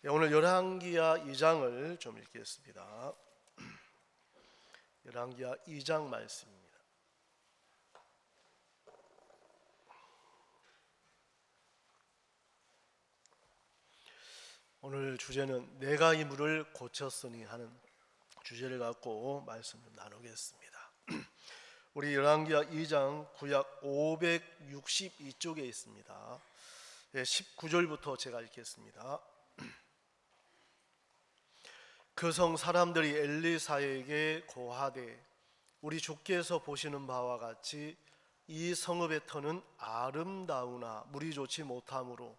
오늘 열왕기하 2장을 좀 읽겠습니다. 열왕기하 2장 말씀입니다. 오늘 주제는 내가 이 물을 고쳤으니 하는 주제를 갖고 말씀을 나누겠습니다. 우리 열왕기하 2장 구약 562쪽에 있습니다. 19절부터 제가 읽겠습니다. 그 성 사람들이 엘리사에게 고하되 우리 주께서 보시는 바와 같이 이 성읍의 터는 아름다우나 물이 좋지 못하므로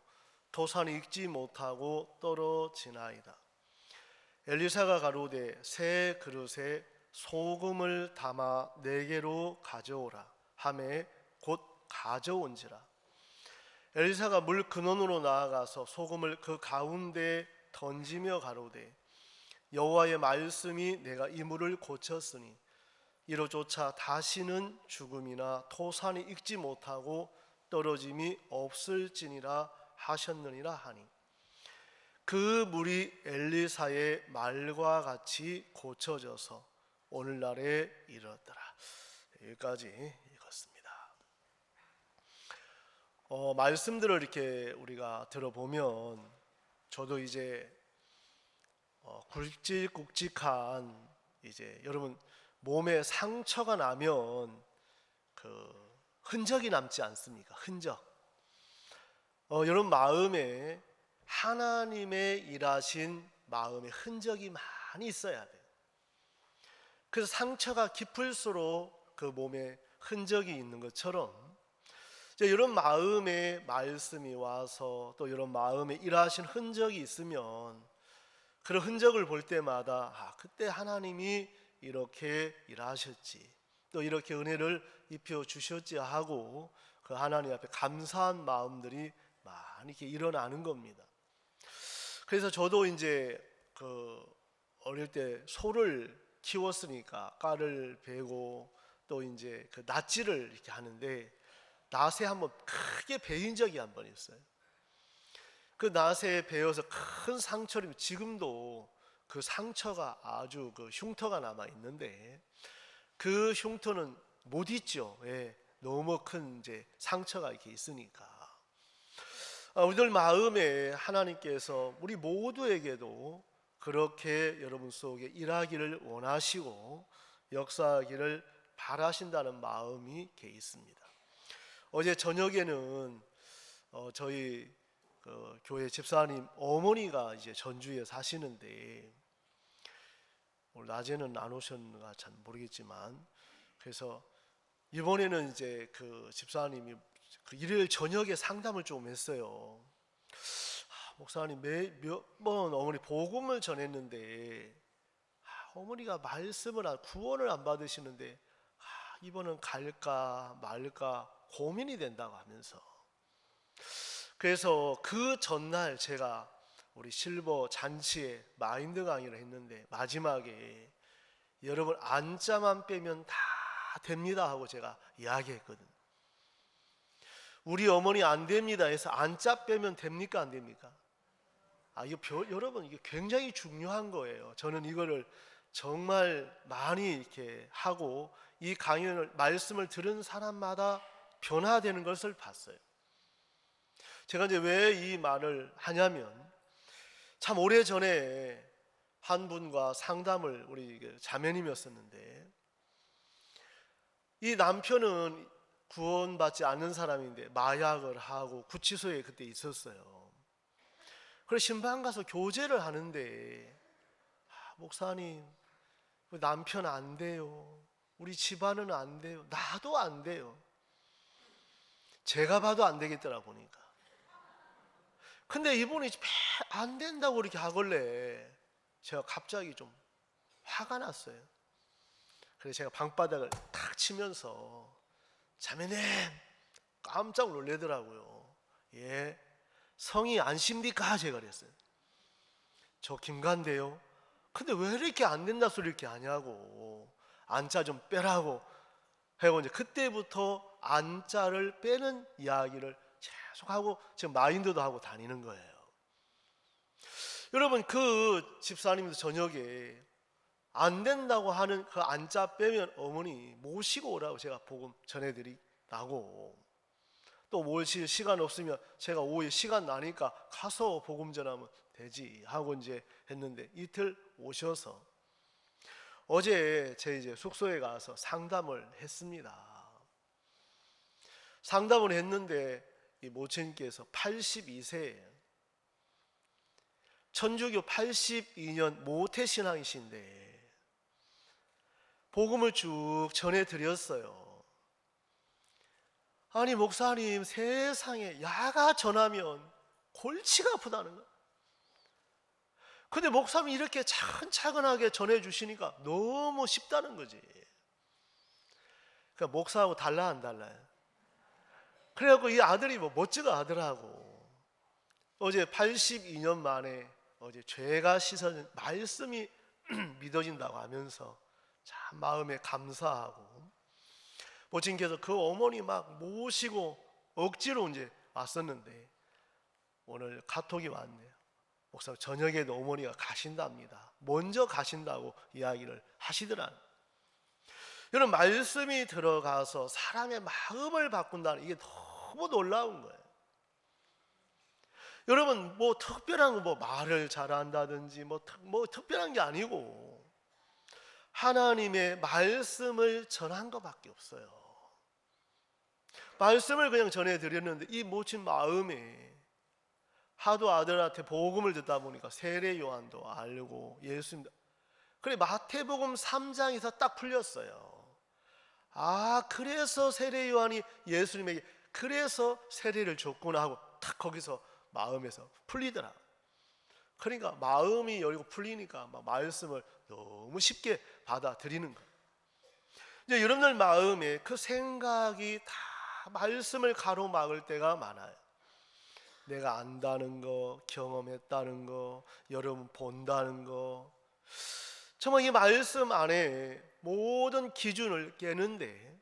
토산이 익지 못하고 떨어지나이다. 엘리사가 가로되 새 그릇에 소금을 담아 내게로 가져오라 하매 곧 가져온지라. 엘리사가 물 근원으로 나아가서 소금을 그 가운데 던지며 가로되 여호와의 말씀이 내가 이 물을 고쳤으니 이로조차 다시는 죽음이나 토산이 익지 못하고 떨어짐이 없을지니라 하셨느니라 하니 그 물이 엘리사의 말과 같이 고쳐져서 오늘날에 이르렀더라. 여기까지 읽었습니다. 말씀들을 이렇게 우리가 들어보면 저도 이제 굵직굵직한 이제 여러분 몸에 상처가 나면 그 흔적이 남지 않습니까? 흔적. 여러분 마음에 하나님의 일하신 마음의 흔적이 많이 있어야 돼요. 그래서 상처가 깊을수록 그 몸에 흔적이 있는 것처럼 이런 마음에 말씀이 와서 또 이런 마음에 일하신 흔적이 있으면 그런 흔적을 볼 때마다 그때 하나님이 이렇게 일하셨지 또 이렇게 은혜를 입혀 주셨지 하고 그 하나님 앞에 감사한 마음들이 많이 이렇게 일어나는 겁니다. 그래서 저도 이제 그 어릴 때 소를 키웠으니까 깔을 베고 또 이제 그 낫지를 이렇게 하는데 낫에 한번 크게 베인 적이 한 번 있어요. 그 낫에 베어서 큰 상처를 지금도 그 상처가 아주 그 흉터가 남아 있는데 그 흉터는 못 잊죠. 너무 큰 이제 상처가 이렇게 있으니까. 우리들 마음에 하나님께서 우리 모두에게도 그렇게 여러분 속에 일하기를 원하시고 역사하기를 바라신다는 마음이 이렇게 있습니다. 어제 저녁에는 저희 그 교회 집사님 어머니가 이제 전주에 사시는데 오늘 낮에는 안 오셨는가 잘 모르겠지만 그래서 이번에는 이제 그 집사님이 그 일요일 저녁에 상담을 좀 했어요. 목사님 몇 번 어머니 복음을 전했는데 어머니가 말씀을 구원을 안 받으시는데 이번은 갈까 말까 고민이 된다고 하면서 그래서 그 전날 제가 우리 실버 잔치에 마인드 강의를 했는데 마지막에 여러분 안자만 빼면 다 됩니다 하고 제가 이야기했거든요. 우리 어머니 안 됩니다 해서 안자 빼면 됩니까 안 됩니까? 여러분 이게 굉장히 중요한 거예요. 저는 이거를 정말 많이 이렇게 하고 이 강연을 말씀을 들은 사람마다 변화되는 것을 봤어요. 제가 이제 왜 이 말을 하냐면 참 오래전에 한 분과 상담을 우리 자매님이었었는데 이 남편은 구원받지 않는 사람인데 마약을 하고 구치소에 그때 있었어요. 그래서 신방 가서 교제를 하는데 목사님 남편 안 돼요. 우리 집안은 안 돼요. 나도 안 돼요. 제가 봐도 안 되겠더라 보니까. 근데 이분이 안 된다고 이렇게 하길래 제가 갑자기 좀 화가 났어요. 그래서 제가 방바닥을 탁 치면서 자매님 깜짝 놀래더라고요. 성이 안십니까? 제가 그랬어요. 저 김간데요. 근데 왜 이렇게 안 된다 소리 이렇게 하냐고 안자 좀 빼라고 하고 이제 그때부터 안자를 빼는 이야기를 계속하고 지금 마인드도 하고 다니는 거예요. 여러분, 그 집사님도 저녁에 안 된다고 하는 그 안짜 빼면 어머니 모시고 오라고 제가 복음 전해드리라고, 또 모실 시간 없으면 제가 오후에 시간 나니까 가서 복음 전하면 되지 하고 이제 했는데, 이틀 오셔서 어제 제 이제 숙소에 가서 상담을 했습니다. 상담을 했는데 이 모친께서 82세예요. 천주교 82년 모태신앙이신데 복음을 쭉 전해드렸어요. 아니 목사님, 세상에 야가 전하면 골치가 아프다는 거예요. 근데 목사님이 이렇게 차근차근하게 전해주시니까 너무 쉽다는 거지. 그러니까 목사하고 달라 안 달라요? 그래갖고 이 아들이 뭐 멋지가 아들하고 어제 82년 만에 어제 죄가 씻어진 말씀이 믿어진다고 하면서 참 마음에 감사하고, 모친께서 그 어머니 막 모시고 억지로 이제 왔었는데 오늘 카톡이 왔네요. 목사님 저녁에도 어머니가 가신답니다. 먼저 가신다고 이야기를 하시더라고요. 여러분, 말씀이 들어가서 사람의 마음을 바꾼다는 이게 너무 놀라운 거예요. 여러분, 뭐 특별한 거, 뭐 말을 잘한다든지 뭐 특별한 게 아니고 하나님의 말씀을 전한 것밖에 없어요. 말씀을 그냥 전해드렸는데 이 모친 마음에 하도 아들한테 복음을 듣다 보니까 세례 요한도 알고 예수님도, 그래 마태복음 3장에서 딱 풀렸어요. 아, 그래서 세례 요한이 예수님에게 그래서 세례를 줬구나 하고 딱 거기서 마음에서 풀리더라. 그러니까 마음이 열리고 풀리니까 막 말씀을 너무 쉽게 받아들이는 거예요. 이제 여러분들 마음에 그 생각이 다 말씀을 가로막을 때가 많아요. 내가 안다는 거, 경험했다는 거, 여러분 본다는 거, 정말 이 말씀 안에 모든 기준을 깨는데,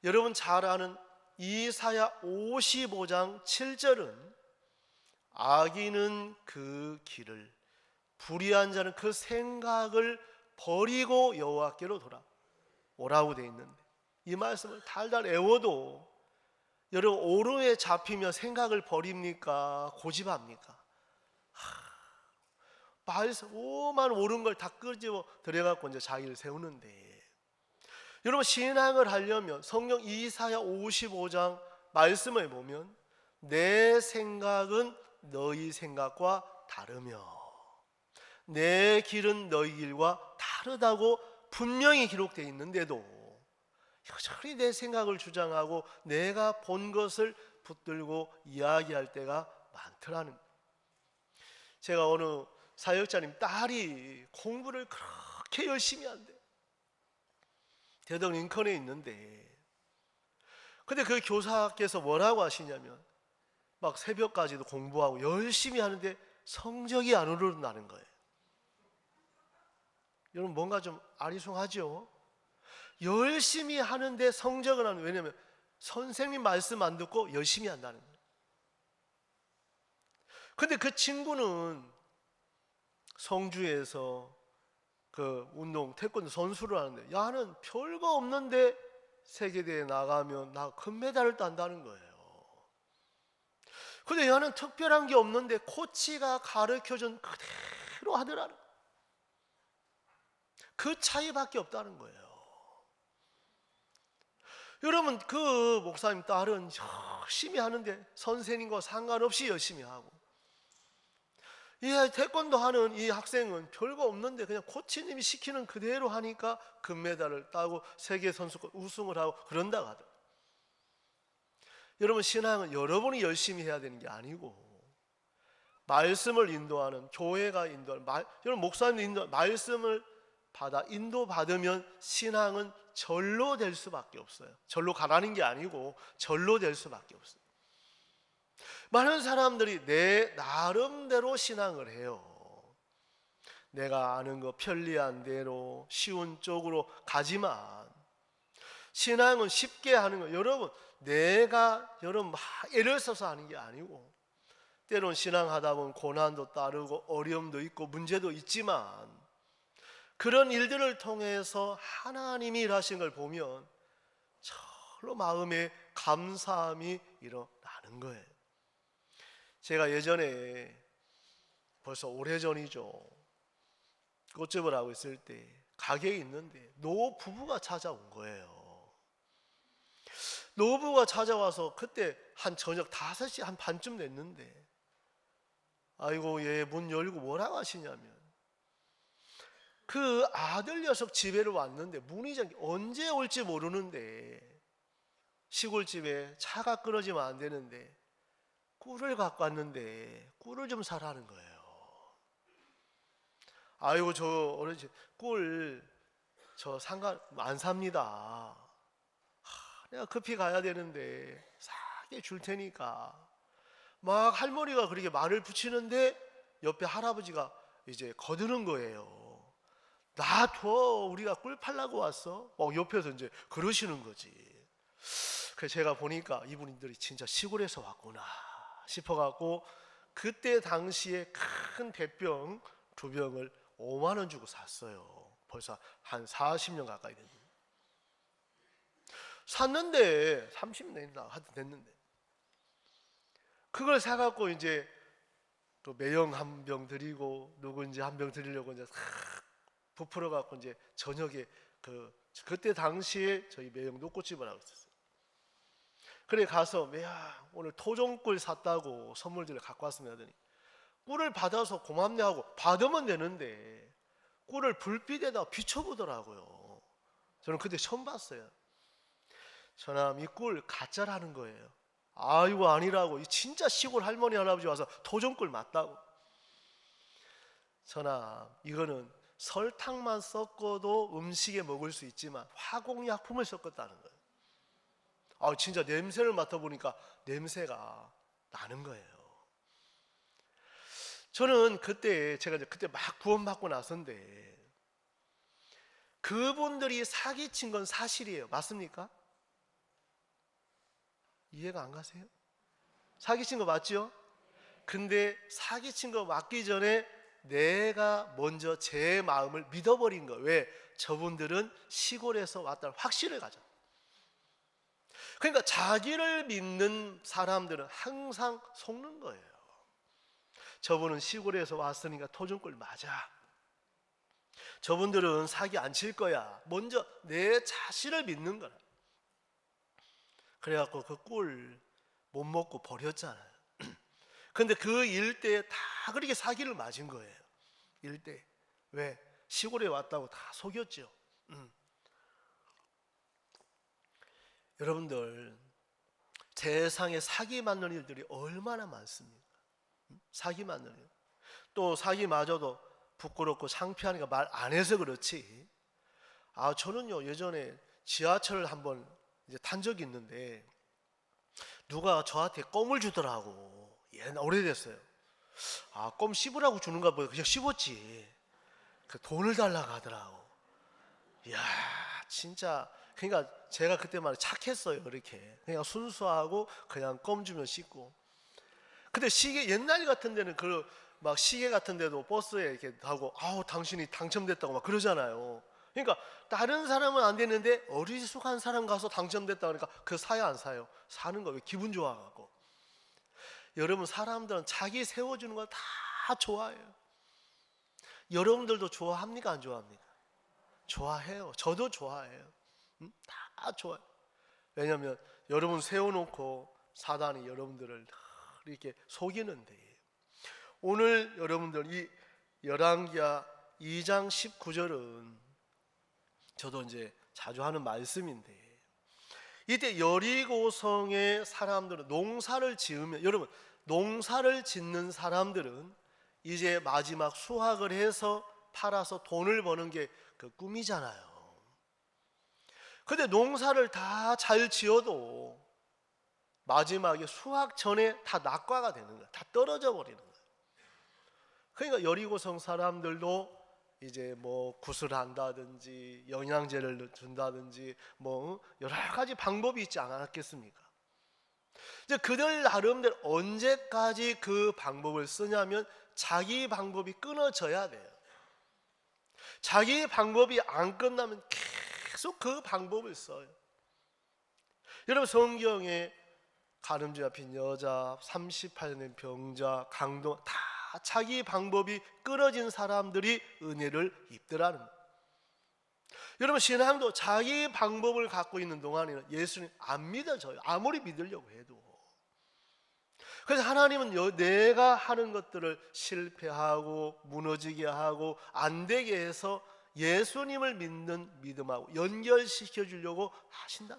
여러분 잘 아는 이사야 55장 7절은 악인은 그 길을, 불의한 자는 그 생각을 버리고 여호와께로 돌아오라고 되어 있는데, 이 말씀을 달달 외워도 여러분 오름에 잡히면 생각을 버립니까? 고집합니까? 말씀 오만 옳은 걸 다 끄집어 들여갖고 이제 자기를 세우는데, 여러분 신앙을 하려면 성경 이사야 55장 말씀을 보면 내 생각은 너희 생각과 다르며 내 길은 너희 길과 다르다고 분명히 기록되어 있는데도 여전히 내 생각을 주장하고 내가 본 것을 붙들고 이야기할 때가 많더라는 거예요. 제가 어느 사역자님 딸이 공부를 그렇게 열심히 한대. 대덕 링컨에 있는데, 근데 그 교사께서 뭐라고 하시냐면 막 새벽까지도 공부하고 열심히 하는데 성적이 안 오른다는 거예요. 여러분 뭔가 좀 아리송하죠? 열심히 하는데 성적은 안, 왜냐면 선생님 말씀 안 듣고 열심히 한다는 거예요. 근데 그 친구는 성주에서 그 운동 태권도 선수를 하는데, 야는 별거 없는데 세계대회에 나가면 나 금메달을 딴다는 거예요. 근데 야는 특별한 게 없는데 코치가 가르쳐준 그대로 하더라는 거예요. 그 차이밖에 없다는 거예요. 여러분 그 목사님 딸은 열심히 하는데 선생님과 상관없이 열심히 하고, 이 태권도 하는 이 학생은 별거 없는데 그냥 코치님이 시키는 그대로 하니까 금메달을 따고 세계 선수권 우승을 하고 그런다고 하더라고요. 여러분 신앙은 여러분이 열심히 해야 되는 게 아니고 말씀을 인도하는 교회가 인도하는 여러분 목사님 인도 말씀을 받아 인도받으면 신앙은 절로 될 수밖에 없어요. 절로 가라는 게 아니고 절로 될 수밖에 없어요. 많은 사람들이 내 나름대로 신앙을 해요. 내가 아는 거 편리한 대로 쉬운 쪽으로 가지만 신앙은 쉽게 하는 거, 여러분 내가 여러분 막 애를 써서 하는 게 아니고 때론 신앙하다 보면 고난도 따르고 어려움도 있고 문제도 있지만 그런 일들을 통해서 하나님이 일하신 걸 보면 절로 마음에 감사함이 일어나는 거예요. 제가 예전에 벌써 오래전이죠. 꽃집을 하고 있을 때 가게에 있는데 노 부부가 찾아온 거예요. 노부가 찾아와서 그때 한 저녁 5시 한 반쯤 됐는데 아이고 얘 문 열고 뭐라고 하시냐면 그 아들 녀석 집에를 왔는데 문이 언제 올지 모르는데 시골집에 차가 끊어지면 안 되는데 꿀을 갖고 왔는데 꿀을 좀 사라는 거예요. 아이고 저 어르신 꿀 저 상관 안 삽니다. 내가 급히 가야 되는데 싸게 줄 테니까 막 할머니가 그렇게 말을 붙이는데 옆에 할아버지가 이제 거드는 거예요. 놔둬 우리가 꿀 팔라고 왔어? 옆에서 이제 그러시는 거지. 그래서 제가 보니까 이분들이 진짜 시골에서 왔구나 싶어갖고 그때 당시에 큰 대병 2병을 5만 원 주고 샀어요. 벌써 한 40년 가까이 됐는데 샀는데 30년 됐는데 그걸 사갖고 이제 또 매형 한 병 드리고 누군지 한 병 드리려고 이제 부풀어 갖고 이제 저녁에 그때 당시에 저희 매형도 꽃집을 하고 있었어요. 그래 가서 야 오늘 토종꿀 샀다고 선물들을 갖고 왔습니다 하더니 꿀을 받아서 고맙네 하고 받으면 되는데 꿀을 불빛에다 비춰보더라고요. 저는 그때 처음 봤어요. 저놈 이 꿀 가짜라는 거예요. 아이고 아니라고 진짜 시골 할머니 할아버지 와서 토종꿀 맞다고. 저놈 이거는 설탕만 섞어도 음식에 먹을 수 있지만 화공약품을 섞었다는 거예요. 진짜 냄새를 맡아보니까 냄새가 나는 거예요. 저는 제가 그때 막 구원받고 나선데 그분들이 사기친 건 사실이에요. 맞습니까? 이해가 안 가세요? 사기친 거 맞죠? 근데 사기친 거 맞기 전에 내가 먼저 제 마음을 믿어버린 거. 왜? 저분들은 시골에서 왔다는 확신을 가져. 그러니까 자기를 믿는 사람들은 항상 속는 거예요. 저분은 시골에서 왔으니까 토종꿀 맞아. 저분들은 사기 안 칠 거야. 먼저 내 자신을 믿는 거라. 그래갖고 그 꿀 못 먹고 버렸잖아요. 근데 그 일대에 다 그렇게 사기를 맞은 거예요. 일대. 왜? 시골에 왔다고 다 속였죠. 여러분들 세상에 사기 맞는 일들이 얼마나 많습니까? 사기 맞는 일. 또 사기 맞아도 부끄럽고 창피하니까 말 안 해서 그렇지. 저는요 예전에 지하철을 한번 이제 탄 적이 있는데 누가 저한테 껌을 주더라고. 오래됐어요. 껌 씹으라고 주는가 보다. 그냥 씹었지. 그 돈을 달라고 하더라고. 이야 진짜 그러니까 제가 그때만 착했어요. 이렇게 그냥 순수하고 그냥 껌 주면 씹고. 근데 시계 옛날 같은 데는 막 시계 같은 데도 버스에 이렇게 하고 당신이 당첨됐다고 막 그러잖아요. 그러니까 다른 사람은 안 되는데 어리숙한 사람 가서 당첨됐다 그러니까 그 사요 안 사요? 사는 거 왜 기분 좋아갖고. 여러분 사람들은 자기 세워주는 걸 다 좋아해요. 여러분들도 좋아합니까 안 좋아합니까? 좋아해요. 저도 좋아해요. 다 좋아해요. 왜냐하면 여러분 세워놓고 사단이 여러분들을 이렇게 속이는데 오늘 여러분들 이 열왕기하 2장 19절은 저도 이제 자주 하는 말씀인데 이때 여리고성의 사람들은 농사를 지으면 여러분 농사를 짓는 사람들은 이제 마지막 수확을 해서 팔아서 돈을 버는 게 그 꿈이잖아요. 근데 농사를 다 잘 지어도 마지막에 수확 전에 다 낙과가 되는 거예요. 다 떨어져 버리는 거예요. 그러니까 여리고성 사람들도 이제 뭐 굿을 한다든지 영양제를 준다든지 뭐 여러 가지 방법이 있지 않았겠습니까? 이제 그들 나름대로 언제까지 그 방법을 쓰냐면 자기 방법이 끊어져야 돼요. 자기 방법이 안 끝나면 계속 그 방법을 써요. 여러분, 성경에 가늠죄 잡힌 여자, 38년 된 병자, 강도, 다 자기 방법이 끊어진 사람들이 은혜를 입더라는 거예요. 여러분, 신앙도 자기 방법을 갖고 있는 동안에는 예수님 안 믿어져요. 아무리 믿으려고 해도. 그래서 하나님은 내가 하는 것들을 실패하고 무너지게 하고 안 되게 해서 예수님을 믿는 믿음하고 연결시켜 주려고 하신다.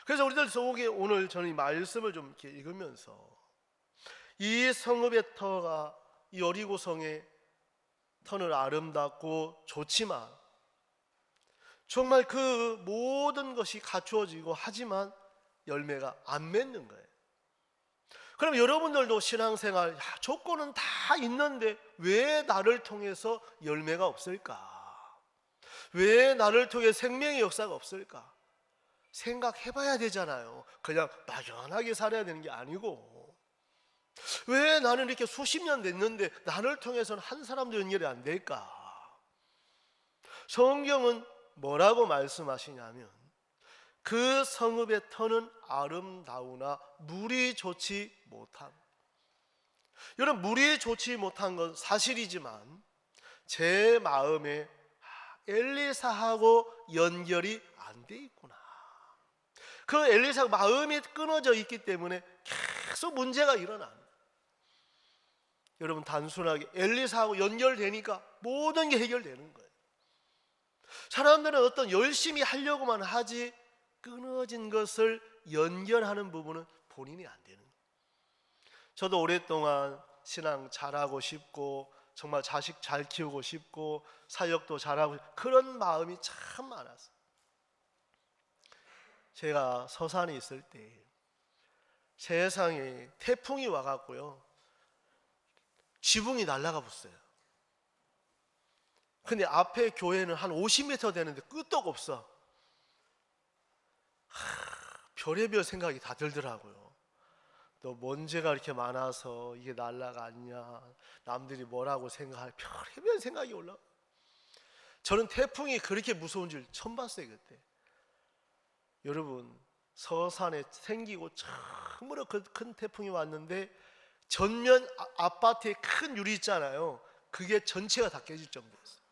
그래서 우리들 속에 오늘 저는 이 말씀을 좀 이렇게 읽으면서 이 성읍의 터가 이 여리고성의 터는 아름답고 좋지만 정말 그 모든 것이 갖추어지고 하지만 열매가 안 맺는 거예요. 그럼 여러분들도 신앙생활 조건은 다 있는데 왜 나를 통해서 열매가 없을까? 왜 나를 통해 생명의 역사가 없을까? 생각해 봐야 되잖아요. 그냥 막연하게 살아야 되는 게 아니고, 왜 나는 이렇게 수십 년 됐는데 나를 통해서는 한 사람도 연결이 안 될까? 성경은 뭐라고 말씀하시냐면 그 성읍의 터는 아름다우나 물이 좋지 못함. 여러분, 물이 좋지 못한 건 사실이지만 제 마음에 엘리사하고 연결이 안 돼 있구나. 그 엘리사 마음이 끊어져 있기 때문에 계속 문제가 일어나는. 여러분, 단순하게 엘리사하고 연결되니까 모든 게 해결되는 거예요. 사람들은 어떤 열심히 하려고만 하지 끊어진 것을 연결하는 부분은 본인이 안 되는 거예요. 저도 오랫동안 신앙 잘하고 싶고 정말 자식 잘 키우고 싶고 사역도 잘하고 싶고 그런 마음이 참 많았어요. 제가 서산에 있을 때 세상에 태풍이 와갖고요 지붕이 날아가 버렸어요. 근데 앞에 교회는 한 50m 되는데 끄떡 없어. 별의별 생각이 다 들더라고요. 또 먼지가 이렇게 많아서 이게 날아갔냐, 남들이 뭐라고 생각할, 별의별 생각이 올라. 저는 태풍이 그렇게 무서운 줄 처음 봤어요 그때. 여러분, 서산에 생기고 참으로 큰 태풍이 왔는데 전면 아파트에 큰 유리 있잖아요. 그게 전체가 다 깨질 정도였어요.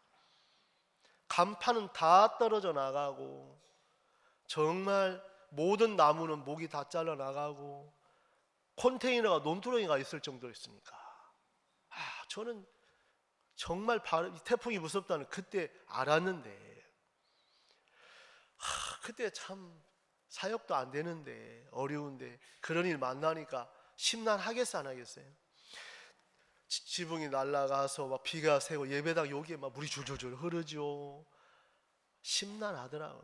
간판은 다 떨어져 나가고 정말 모든 나무는 목이 다 잘라 나가고 컨테이너가 논두렁이가 있을 정도였으니까 저는 정말 태풍이 무섭다는 그때 알았는데 그때 참 사역도 안 되는데 어려운데 그런 일 만나니까 심란하겠어 안 하겠어요? 지붕이 날아가서 막 비가 새고 예배당 여기에 막 물이 줄줄줄 흐르죠. 심란하더라고요.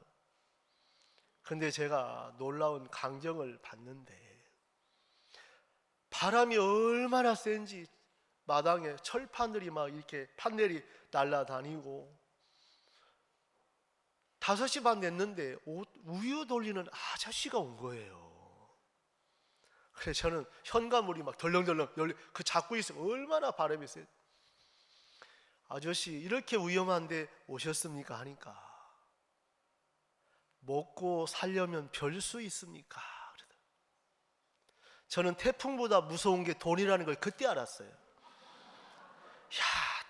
근데 제가 놀라운 광경을 봤는데 바람이 얼마나 센지 마당에 철판들이 막 이렇게 판넬이 날아다니고 5시 반 됐는데 우유 돌리는 아저씨가 온 거예요. 그래서 저는 현관문이 막 덜렁덜렁 열리, 그 잡고 있으면 얼마나 바람이 세. 아저씨 이렇게 위험한데 오셨습니까? 하니까 먹고 살려면 별 수 있습니까? 저는 태풍보다 무서운 게 돈이라는 걸 그때 알았어요.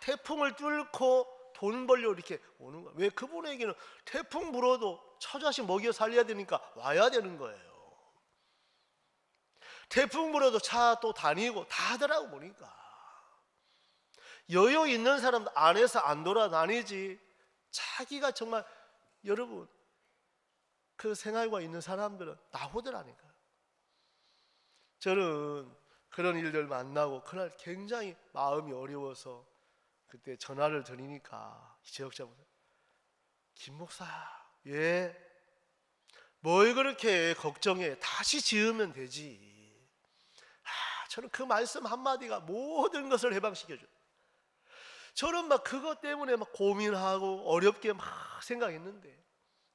태풍을 뚫고 돈 벌려 이렇게 오는 거야. 왜? 그분에게는 태풍 불어도 처자식 먹여 살려야 되니까 와야 되는 거예요. 태풍 불어도 차 또 다니고 다 하더라고 보니까. 여유 있는 사람도 안에서 안 돌아다니지. 자기가 정말 여러분 그 생활과 있는 사람들은 나오더라니까. 저는 그런 일들 만나고 그날 굉장히 마음이 어려워서 그때 전화를 드리니까 지역자분들 김 목사 예? 뭘 그렇게 걱정해? 다시 지으면 되지. 저는 그 말씀 한마디가 모든 것을 해방시켜줘요. 저는 막 그것 때문에 막 고민하고 어렵게 막 생각했는데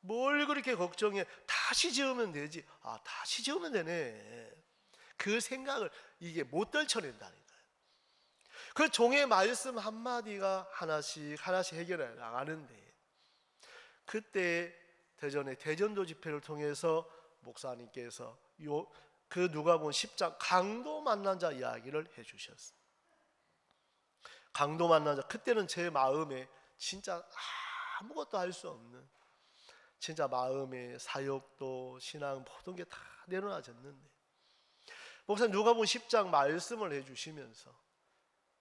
뭘 그렇게 걱정해? 다시 지으면 되지. 아, 다시 지으면 되네. 그 생각을 이게 못 떨쳐낸다는 거예요. 그 종의 말씀 한마디가 하나씩 해결해 나가는데, 그때 대전의 대전도 집회를 통해서 목사님께서 그 누가복음 10장 강도 만난 자 이야기를 해주셨어요. 강도 만난 자, 그때는 제 마음에 진짜 아무것도 할 수 없는, 진짜 마음에 사역도 신앙 모든 게 다 내려놔졌는데, 목사님 누가복음 10장 말씀을 해주시면서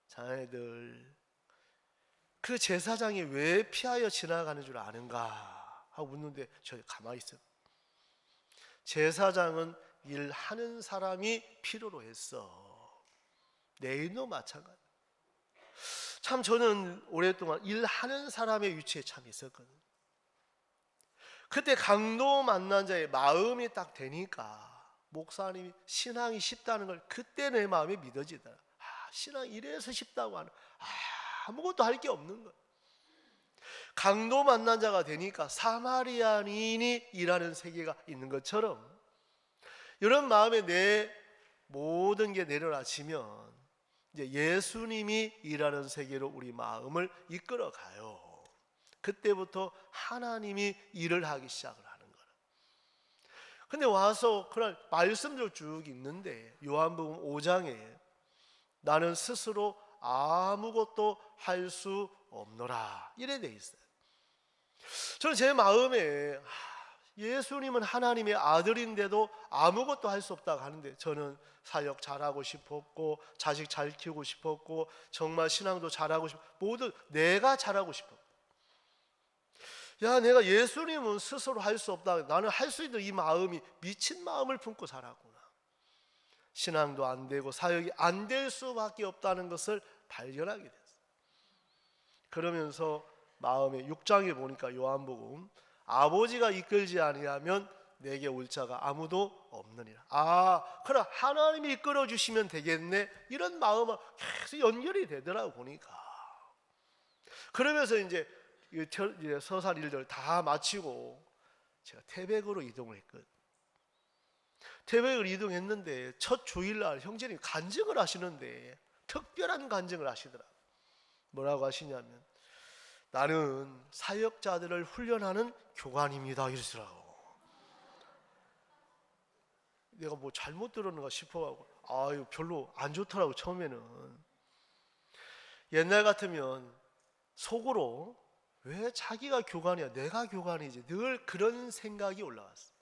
자네들 그 제사장이 왜 피하여 지나가는 줄 아는가 하고 묻는데, 저 가만히 있어요. 제사장은 일하는 사람이 필요로 했어. 내일도 마찬가지. 참 저는 오랫동안 일하는 사람의 위치에 참 있었거든요. 그때 강도 만난 자의 마음이 딱 되니까 목사님이 신앙이 쉽다는 걸 그때 내 마음에 믿어지더라. 신앙 이래서 쉽다고 하는, 아무것도 할 게 없는 거예요. 강도 만난 자가 되니까 사마리아인이 일하는 세계가 있는 것처럼 이런 마음에 내 모든 게 내려놔지면 이제 예수님이 일하는 세계로 우리 마음을 이끌어 가요. 그때부터 하나님이 일을 하기 시작을 하는 거라. 근데 와서 그날 말씀들 쭉 있는데 요한복음 5장에 나는 스스로 아무것도 할 수 없노라 이래 돼 있어요. 저는 제 마음에 예수님은 하나님의 아들인데도 아무것도 할 수 없다고 하는데, 저는 사역 잘하고 싶었고 자식 잘 키우고 싶었고 정말 신앙도 잘하고 싶고 모두 내가 잘하고 싶어. 야, 내가 예수님은 스스로 할 수 없다, 나는 할 수 있는 이 마음이 미친 마음을 품고 살았구나. 신앙도 안 되고 사역이 안 될 수밖에 없다는 것을 발견하게 됐어요. 그러면서 마음에 6장에 보니까 요한복음, 아버지가 이끌지 아니하면 내게 올 자가 아무도 없느니라. 그럼 하나님이 이끌어 주시면 되겠네, 이런 마음은 계속 연결이 되더라고 보니까. 그러면서 이제 서살 일들 다 마치고 제가 태백으로 이동을 했거든요. 태백을 이동했는데 첫 주일날 형제님이 간증을 하시는데 특별한 간증을 하시더라고요. 뭐라고 하시냐면, 나는 사역자들을 훈련하는 교관입니다 이러시더라고. 내가 뭐 잘못 들었는가 싶어가지고 별로 안 좋더라고 처음에는. 옛날 같으면 속으로 왜 자기가 교관이야, 내가 교관이지, 늘 그런 생각이 올라왔어.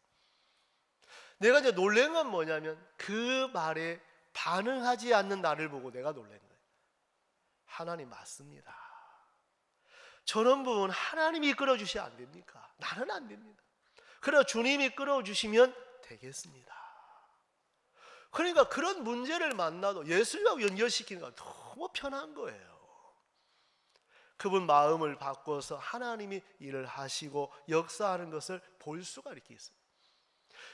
내가 이제 놀란 건 뭐냐면 그 말에 반응하지 않는 나를 보고 내가 놀란 거예요. 하나님 맞습니다. 저런 부분 하나님이 이끌어 주시면 안 됩니까? 나는 안 됩니다. 그러나 주님이 이끌어 주시면 되겠습니다. 그러니까 그런 문제를 만나도 예수님하고 연결시키는 건 너무 편한 거예요. 그분 마음을 바꿔서 하나님이 일을 하시고 역사하는 것을 볼 수가 이렇게 있어요.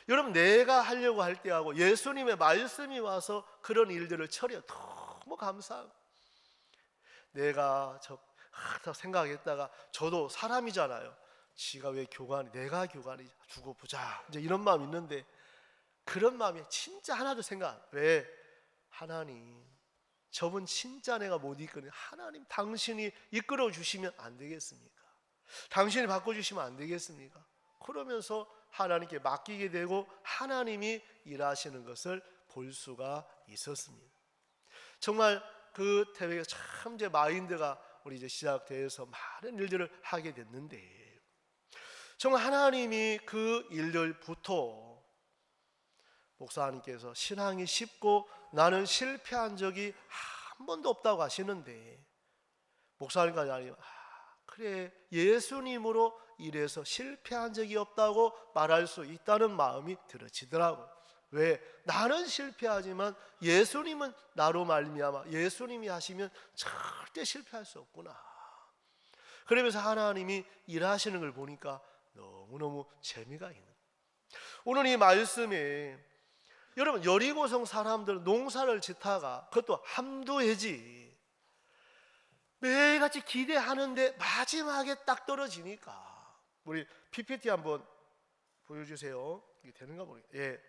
여러분, 내가 하려고 할 때하고 예수님의 말씀이 와서 그런 일들을 처리해 너무 감사하고, 내가 생각했다가 저도 사람이잖아요. 지가 왜 교관이, 내가 교관이, 두고 보자, 이제 이런 마음 있는데, 그런 마음이 진짜 하나도 생각, 왜 하나님 저분 진짜 내가 못 이끄는, 하나님 당신이 이끌어 주시면 안 되겠습니까? 당신이 바꿔주시면 안 되겠습니까? 그러면서 하나님께 맡기게 되고 하나님이 일하시는 것을 볼 수가 있었습니다. 정말 그 태백에 참 제 마인드가 우리 이제 시작돼서 많은 일들을 하게 됐는데, 정말 하나님이 그 일들부터 목사님께서 신앙이 쉽고 나는 실패한 적이 한 번도 없다고 하시는데, 목사님까지 아니면 그래, 예수님으로 이래서 실패한 적이 없다고 말할 수 있다는 마음이 들어지더라고요. 왜? 나는 실패하지만 예수님은 나로 말미암아 예수님이 하시면 절대 실패할 수 없구나. 그러면서 하나님이 일하시는 걸 보니까 너무너무 재미가 있는. 오늘 이 말씀에 여러분, 여리고성 사람들은 농사를 짓다가, 그것도 한두 해지, 매일같이 기대하는데 마지막에 딱 떨어지니까, 우리 PPT 한번 보여주세요. 이게 되는가 모르겠어요. 예.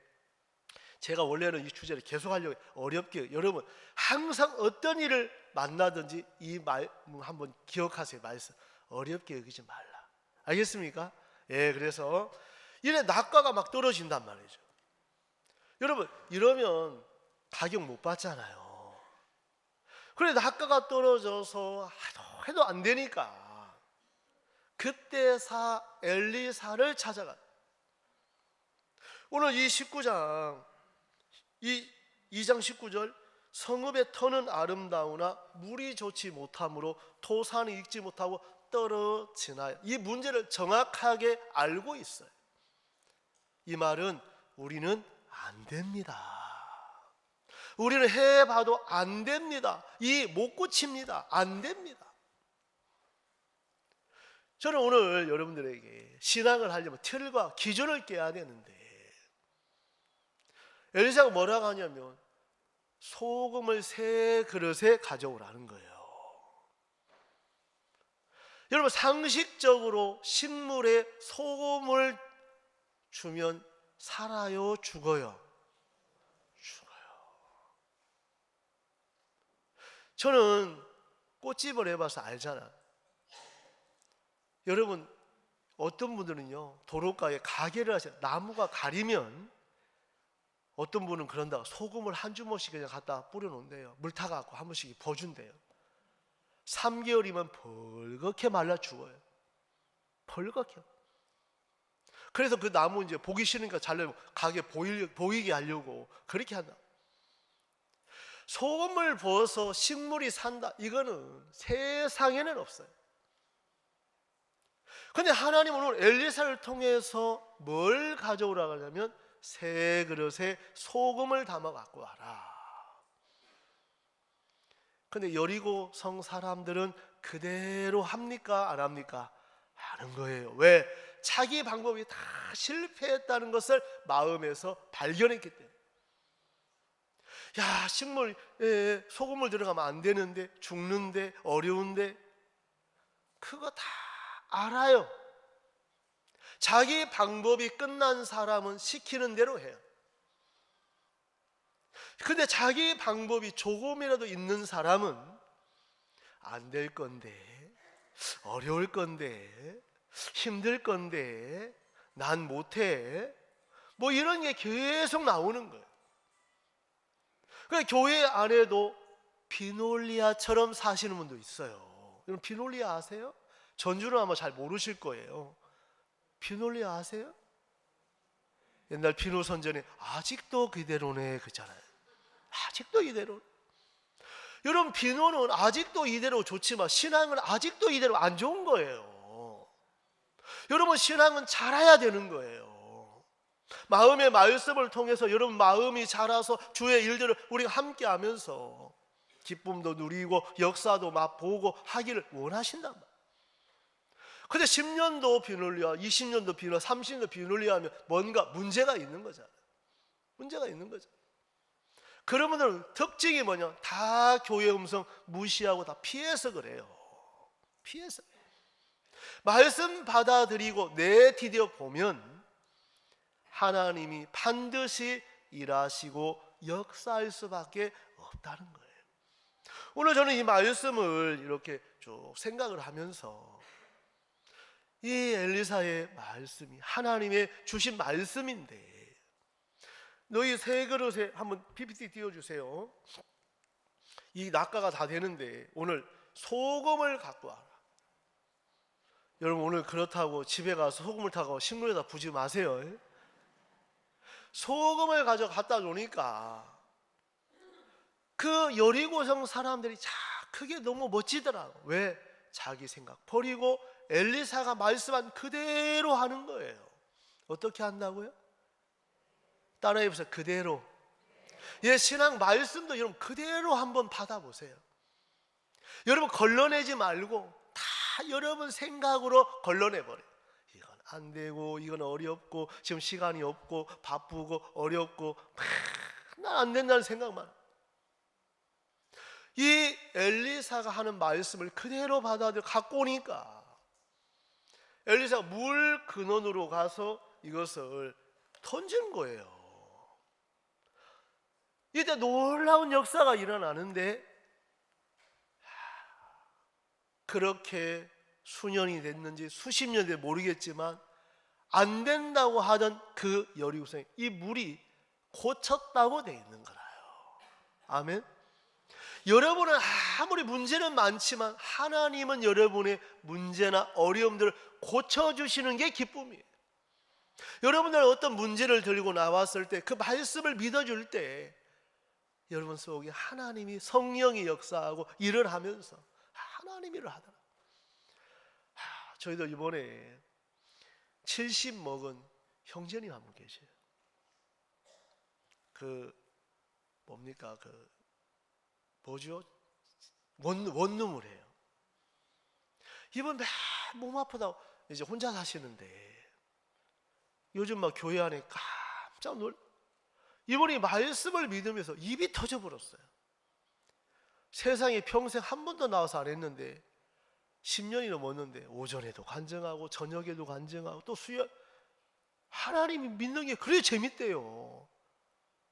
제가 원래는 이 주제를 계속 하려고 어렵게, 여러분 항상 어떤 일을 만나든지 이 말 한번 기억하세요. 말씀 어렵게 여기지 말라. 알겠습니까? 예, 그래서 이래 낙가가 막 떨어진단 말이죠. 여러분 이러면 가격 못 받잖아요. 그래 낙가가 떨어져서 해도 안 되니까 그때 엘리사를 찾아가. 오늘 이 19장 이 2장 19절 성읍의 터는 아름다우나 물이 좋지 못하므로 토산이 익지 못하고 떨어지나요. 이 문제를 정확하게 알고 있어요. 이 말은 우리는 안 됩니다. 우리는 해봐도 안 됩니다. 못 고칩니다. 안 됩니다. 저는 오늘 여러분들에게 신앙을 하려면 틀과 기준을 깨야 되는데 엘리사가 뭐라고 하냐면 소금을 3그릇에 가져오라는 거예요. 여러분 상식적으로 식물에 소금을 주면 살아요? 죽어요? 죽어요. 저는 꽃집을 해봐서 알잖아. 여러분 어떤 분들은요 도로가에 가게를 하세요. 나무가 가리면 어떤 분은 그런다고 소금을 한 주먹씩 그냥 갖다 뿌려놓는데요. 물 타갖고 한 번씩 버준대요. 3개월이면 벌겋게 말라 죽어요. 벌겋게. 그래서 그 나무 이제 보기 싫으니까 잘라면 가게 보이게 하려고 그렇게 한다. 소금을 부어서 식물이 산다. 이거는 세상에는 없어요. 근데 하나님은 오늘 엘리사를 통해서 뭘 가져오라고 하냐면 3그릇에 소금을 담아 갖고 와라. 근데 여리고 성 사람들은 그대로 합니까? 안 합니까? 하는 거예요. 왜? 자기 방법이 다 실패했다는 것을 마음에서 발견했기 때문에. 야, 식물에 소금을 들어가면 안 되는데, 죽는데, 어려운데, 그거 다 알아요. 자기 방법이 끝난 사람은 시키는 대로 해요. 근데 자기 방법이 조금이라도 있는 사람은 안 될 건데, 어려울 건데, 힘들 건데, 난 못해, 뭐 이런 게 계속 나오는 거예요. 그러니까 교회 안에도 비놀리아처럼 사시는 분도 있어요. 여러분 비놀리아 아세요? 전주는 아마 잘 모르실 거예요. 비놀리아 아세요? 옛날 비누 선전에 아직도 그대로네 그잖아요. 아직도 이대로. 여러분 비누는 아직도 이대로 좋지만 신앙은 아직도 이대로 안 좋은 거예요. 여러분 신앙은 자라야 되는 거예요. 마음의 말씀을 통해서 여러분 마음이 자라서 주의 일들을 우리가 함께 하면서 기쁨도 누리고 역사도 맛보고 하기를 원하신단 말이에요. 근데 10년도 비놀리아, 20년도 비놀리아, 30년도 비놀리아 하면 뭔가 문제가 있는 거잖아요. 문제가 있는 거죠. 그런 분들은 특징이 뭐냐? 다 교회 음성 무시하고 다 피해서 그래요. 피해서. 말씀 받아들이고 내디뎌 보면 하나님이 반드시 일하시고 역사할 수밖에 없다는 거예요. 오늘 저는 이 말씀을 이렇게 쭉 생각을 하면서 이 엘리사의 말씀이 하나님의 주신 말씀인데 너희 3그릇에 한번 PPT 띄워주세요. 이 낙가가 다 되는데 오늘 소금을 갖고 와라. 여러분 오늘 그렇다고 집에 가서 소금을 타고 식물에다 부지 마세요. 소금을 갖다 놓으니까 그 여리고성 사람들이 그게 너무 멋지더라고. 왜? 자기 생각 버리고 엘리사가 말씀한 그대로 하는 거예요. 어떻게 한다고요? 따라해 보세요. 그대로. 예, 신앙 말씀도 여러분 그대로 한번 받아보세요. 여러분 걸러내지 말고 다 여러분 생각으로 걸러내버려요. 이건 안 되고 이건 어렵고 지금 시간이 없고 바쁘고 어렵고 난 안 된다는 생각만. 이 엘리사가 하는 말씀을 그대로 받아들여 갖고 오니까 엘리사가 물 근원으로 가서 이것을 던진 거예요. 이때 놀라운 역사가 일어나는데, 그렇게 수년이 됐는지 수십 년이 됐는지 모르겠지만 안 된다고 하던 그 여리고성에 이 물이 고쳤다고 되어 있는 거라요. 아멘. 여러분은 아무리 문제는 많지만 하나님은 여러분의 문제나 어려움들을 고쳐주시는 게 기쁨이에요. 여러분들 어떤 문제를 들고 나왔을 때 그 말씀을 믿어줄 때 여러분 속에 하나님이 성령이 역사하고 일을 하면서 하나님이 일을 하더라. 저희도 이번에 70 먹은 형제님 한 분 계세요. 뭡니까? 뭐죠? 원룸을 해요. 이분 매일 몸 아프다고 이제 혼자 사시는데 요즘 막 교회 안에 깜짝 이분이 말씀을 믿으면서 입이 터져버렸어요. 세상에 평생 한 번도 나와서 안 했는데 10년이 넘었는데 오전에도 간증하고 저녁에도 간증하고 또 수요일 하나님이 믿는 게 그래 재밌대요.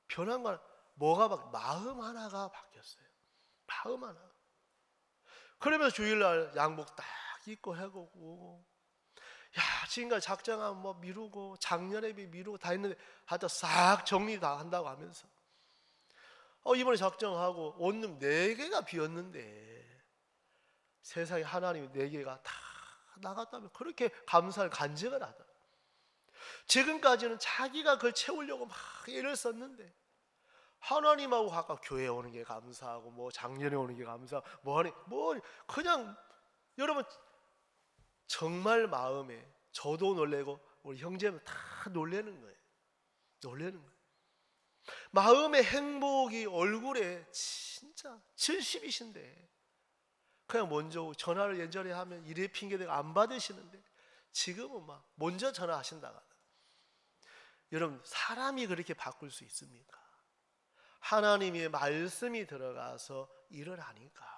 변한 건 뭐가 마음 하나가 바뀌었어요. 마음 하나. 그러면서 주일날 양복 딱 입고 하고 지금까지 작정하면 뭐 미루고 작년에 미루고 다 했는데 하여튼 싹 정리 다 한다고 하면서 이번에 작정하고 원룸 4개가 비었는데 세상에 하나님이 4개가 다 나갔다면 그렇게 감사를 간증을 하다. 지금까지는 자기가 그걸 채우려고 막 애를 썼는데 하나님하고 가까워 교회에 오는 게 감사하고 뭐 작년에 오는 게 감사하고 뭐 그냥 여러분 정말 마음에 저도 놀래고 우리 형제는 다 놀래는 거예요. 놀래는 거예요. 마음의 행복이 얼굴에 진짜 70이신데 그냥 먼저 전화를 예전에 하면 일에 핑계대고 안 받으시는데 지금은 막 먼저 전화하신다가 여러분 사람이 그렇게 바꿀 수 있습니까? 하나님의 말씀이 들어가서 일을 하니까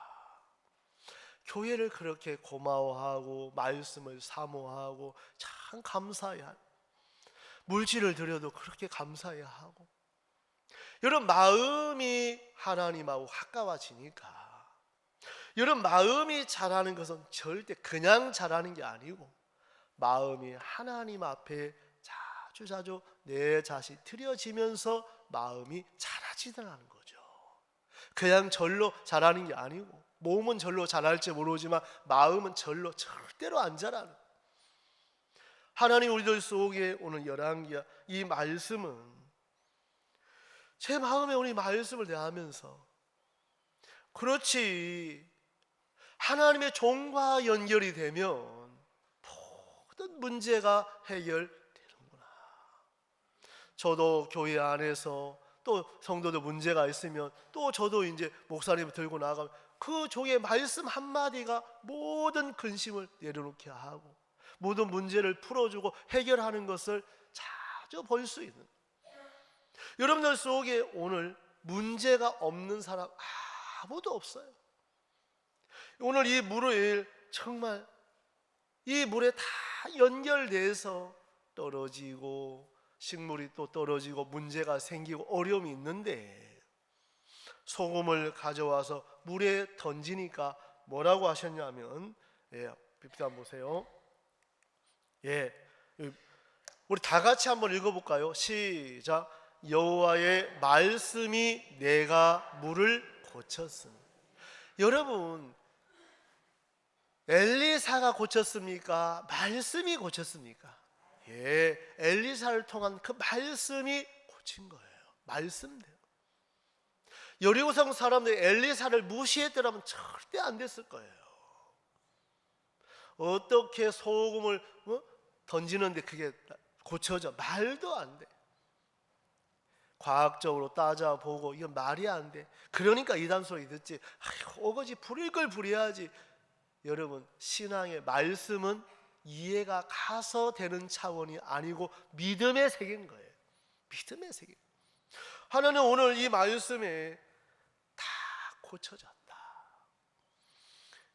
교회를 그렇게 고마워하고 말씀을 사모하고 참 감사해야 하고 물질을 드려도 그렇게 감사해야 하고 여러분 마음이 하나님하고 가까워지니까 여러분 마음이 자라는 것은 절대 그냥 자라는 게 아니고 마음이 하나님 앞에 자주 내 자신 드려지면서 마음이 자라지더라는 거죠. 그냥 절로 자라는 게 아니고 몸은 절로 자랄지 모르지만 마음은 절로 절대로 안 자라는. 하나님 우리들 속에 오늘 열왕기야 이 말씀은 제 마음에 오늘 이 말씀을 대하면서 그렇지 하나님의 종과 연결이 되면 모든 문제가 해결되는구나. 저도 교회 안에서 또 성도들 문제가 있으면 또 저도 이제 목사님을 들고 나가면 그 종의 말씀 한마디가 모든 근심을 내려놓게 하고 모든 문제를 풀어주고 해결하는 것을 자주 볼 수 있는. 여러분들 속에 오늘 문제가 없는 사람 아무도 없어요. 오늘 이 물을 정말 이 물에 다 연결돼서 떨어지고 식물이 또 떨어지고 문제가 생기고 어려움이 있는데 소금을 가져와서 물에 던지니까 뭐라고 하셨냐면 빅트 한번 보세요. 우리 다 같이 한번 읽어볼까요? 시작. 여호와의 말씀이 내가 물을 고쳤으니. 여러분 엘리사가 고쳤습니까? 말씀이 고쳤습니까? 엘리사를 통한 그 말씀이 고친 거예요. 말씀대로. 여리고성 사람들이 엘리사를 무시했더라면 절대 안 됐을 거예요. 어떻게 소금을 던지는데 그게 고쳐져? 말도 안 돼. 과학적으로 따져보고 이건 말이 안 돼. 그러니까 이단 소리 듣지. 오거지 부릴 걸 부려야지. 여러분 신앙의 말씀은 이해가 가서 되는 차원이 아니고 믿음의 세계인 거예요. 믿음의 세계. 하나님 오늘 이 말씀에 다 고쳐졌다.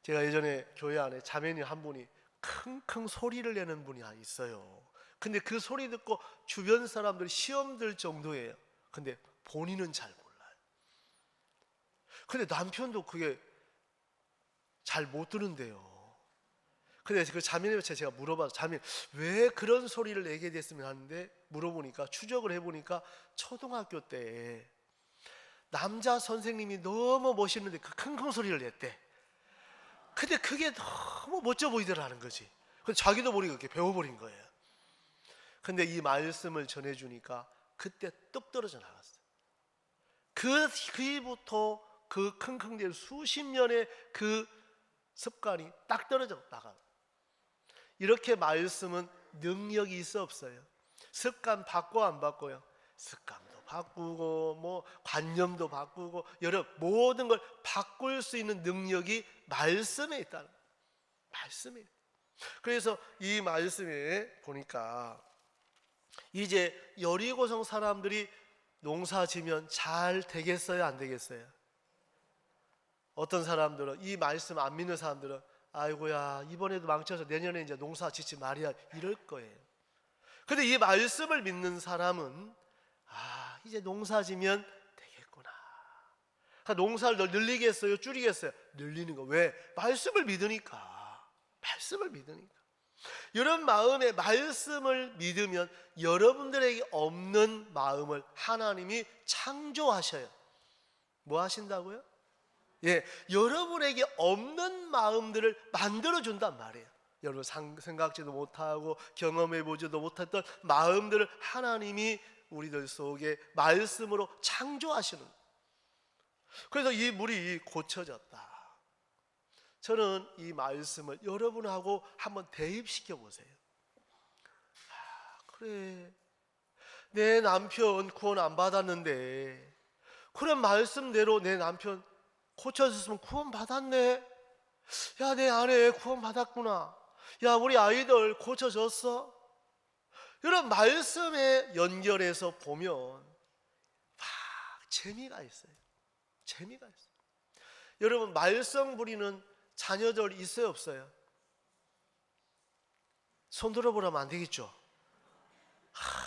제가 예전에 교회 안에 자매님 한 분이 킁킁 소리를 내는 분이 있어요. 근데 그 소리 듣고 주변 사람들이 시험 들 정도예요. 근데 본인은 잘 몰라요. 근데 남편도 그게 잘 못 들은데요. 근데 그 자매님한테 제가 물어봐서, 자매 왜 그런 소리를 내게 됐으면 하는데 물어보니까, 추적을 해보니까 초등학교 때 남자 선생님이 너무 멋있는데 그 킁킁 소리를 냈대. 근데 그게 너무 멋져 보이더라는 거지. 근데 자기도 모르게 그렇게 배워버린 거예요. 근데 이 말씀을 전해주니까 그때 뚝 떨어져 나갔어요. 그 뒤부터 그 킁킁대는 수십 년의 그 습관이 딱 떨어져 나가요. 이렇게 말씀은 능력이 있어 없어요? 습관 바꿔 안 바꿔요? 습관도 바꾸고 뭐 관념도 바꾸고 여러 모든 걸 바꿀 수 있는 능력이 말씀에 있다는 거예요. 말씀에. 그래서 이 말씀에 보니까 이제 여리고성 사람들이 농사 지면 잘 되겠어요, 안 되겠어요? 어떤 사람들은, 이 말씀 안 믿는 사람들은 아이고야 이번에도 망쳐서 내년에 이제 농사 짓지 말이야 이럴 거예요. 근데 이 말씀을 믿는 사람은 이제 농사 지면 되겠구나. 그러니까 농사를 늘리겠어요, 줄이겠어요? 늘리는 거. 왜? 말씀을 믿으니까. 말씀을 믿으니까. 이런 마음에 말씀을 믿으면 여러분들에게 없는 마음을 하나님이 창조하셔요. 뭐 하신다고요? 여러분에게 없는 마음들을 만들어준단 말이에요. 여러분 생각지도 못하고 경험해보지도 못했던 마음들을 하나님이 우리들 속에 말씀으로 창조하시는 거예요. 그래서 이 물이 고쳐졌다. 저는 이 말씀을 여러분하고 한번 대입시켜 보세요. 그래, 내 남편 구원 안 받았는데 그런 말씀대로 내 남편 고쳐졌으면 구원 받았네. 야, 내 아내 구원 받았구나. 야, 우리 아이들 고쳐졌어. 이런 말씀에 연결해서 보면 막 재미가 있어요. 재미가 있어요. 여러분, 말썽 부리는 자녀들 있어요, 없어요? 손 들어보라면 안 되겠죠?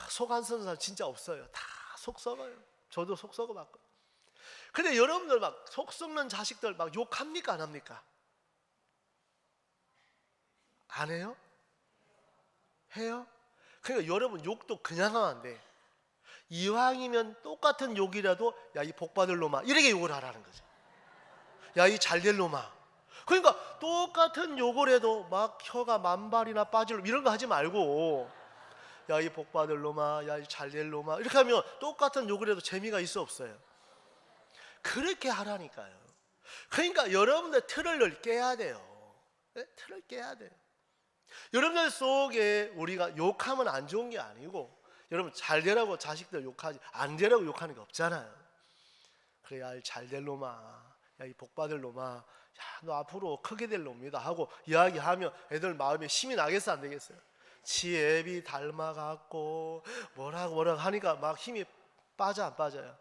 속 안 썩는 사람 진짜 없어요. 다 속 썩어요. 저도 속 썩어봤고. 근데 여러분들 막 속 썩는 자식들 막 욕합니까, 안 합니까? 안 해요? 해요? 그러니까 여러분, 욕도 그냥 하면 안 돼. 이왕이면 똑같은 욕이라도 야, 이 복받을 놈아, 이렇게 욕을 하라는 거죠. 야, 이 잘될 놈아. 그러니까 똑같은 욕을 해도 막 혀가 만발이나 빠질 놈 이런 거 하지 말고, 야, 이 복받을 놈아, 야, 이 잘될 놈아, 이렇게 하면 똑같은 욕을 해도 재미가 있어 없어요? 그렇게 하라니까요. 그러니까 여러분들 틀을 깨야 돼요. 틀을 깨야 돼요. 여러분들 속에 우리가 욕하면 안 좋은 게 아니고, 여러분 잘 되라고 자식들 욕하지 안 되라고 욕하는 게 없잖아요. 그래, 야, 잘 될 놈아, 야, 이 복 받을 놈아, 야, 너 앞으로 크게 될 놈이다 하고 이야기하면 애들 마음에 힘이 나겠어, 안 되겠어요? 지 애비 닮아갖고 뭐라고 하니까 막 힘이 빠져, 안 빠져요?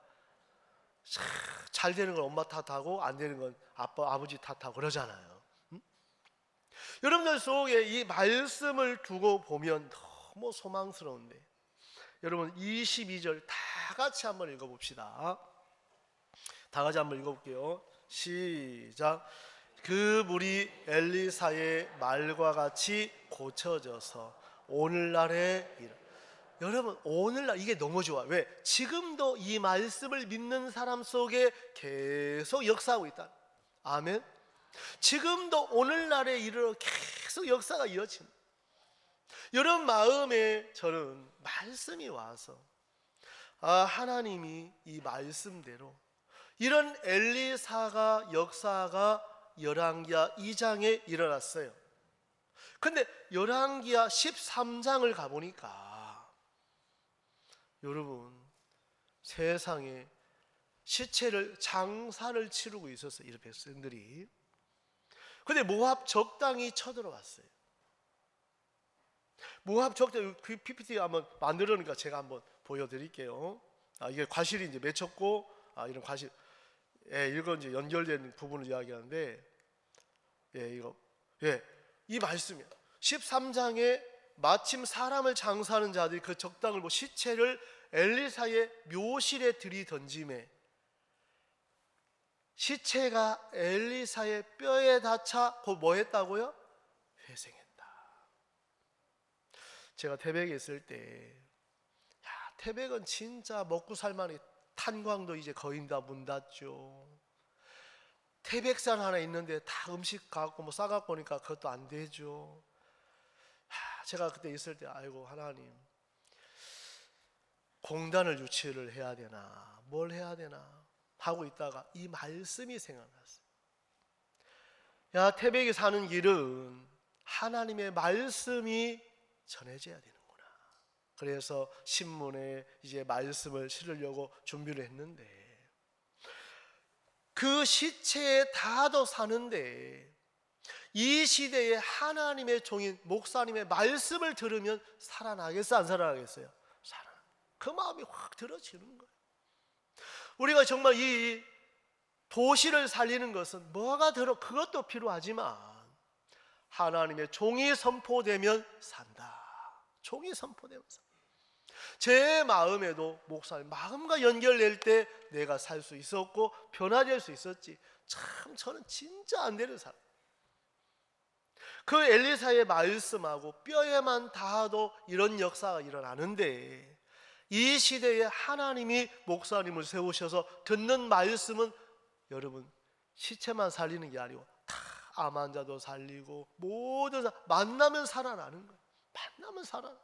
잘 되는 건 엄마 탓하고 안 되는 건 아빠, 아버지 탓하고 그러잖아요. 여러분들 속에 이 말씀을 두고 보면 너무 소망스러운데, 여러분 22절 다 같이 한번 읽어봅시다. 다 같이 한번 읽어볼게요. 시작. 그 물이 엘리사의 말과 같이 고쳐져서 오늘날에 이르. 여러분, 오늘날 이게 너무 좋아. 왜? 지금도 이 말씀을 믿는 사람 속에 계속 역사하고 있다. 아멘. 지금도 오늘날에 이르러 계속 역사가 이어집니다. 여러분 마음에 저는 말씀이 와서 하나님이 이 말씀대로 이런 엘리사가 역사가 열왕기하 2장에 일어났어요. 근데 열왕기하 13장을 가보니까 여러분, 세상에 시체를 장사를 치르고 있었어요, 이 백성들이. 근데 모압 적당히 쳐들어왔어요. 모압 적당, 그 PPT 한번 만들어니까 제가 한번 보여드릴게요. 이게 과실이 이제 맺혔고, 이런 과실, 이건 이제 연결된 부분을 이야기하는데, 이거, 이 말씀이에요. 13장에 마침 사람을 장사하는 자들이 그 적당을 보고 시체를 엘리사의 묘실에 들이던짐에 시체가 엘리사의 뼈에 닿자 곧 뭐 했다고요? 회생했다. 제가 태백에 있을 때 태백은 진짜 먹고 살만해. 탄광도 이제 거의 다 문 닫죠. 태백산 하나 있는데 다 음식 갖고 뭐 싸갖고 오니까 그것도 안 되죠. 제가 그때 있을 때 아이고 하나님, 공단을 유치를 해야 되나 뭘 해야 되나 하고 있다가 이 말씀이 생각났어요. 야, 태백에 사는 길은 하나님의 말씀이 전해져야 되는구나. 그래서 신문에 이제 말씀을 실으려고 준비를 했는데 그 시체에 닿아도 사는데 이 시대에 하나님의 종인 목사님의 말씀을 들으면 살아나겠어 안 살아나겠어요? 살아나. 그 마음이 확 들어지는 거예요. 우리가 정말 이 도시를 살리는 것은 뭐가 들어 그것도 필요하지만 하나님의 종이 선포되면 산다. 종이 선포되면 산다. 제 마음에도 목사님 마음과 연결될 때 내가 살 수 있었고 변화될 수 있었지. 참 저는 진짜 안 되는 사람. 그 엘리사의 말씀하고 뼈에만 닿아도 이런 역사가 일어나는데 이 시대에 하나님이 목사님을 세우셔서 듣는 말씀은 여러분 시체만 살리는 게 아니고 다 암 환자도 살리고 모든 만나면 살아나는 거예요. 만나면 살아나.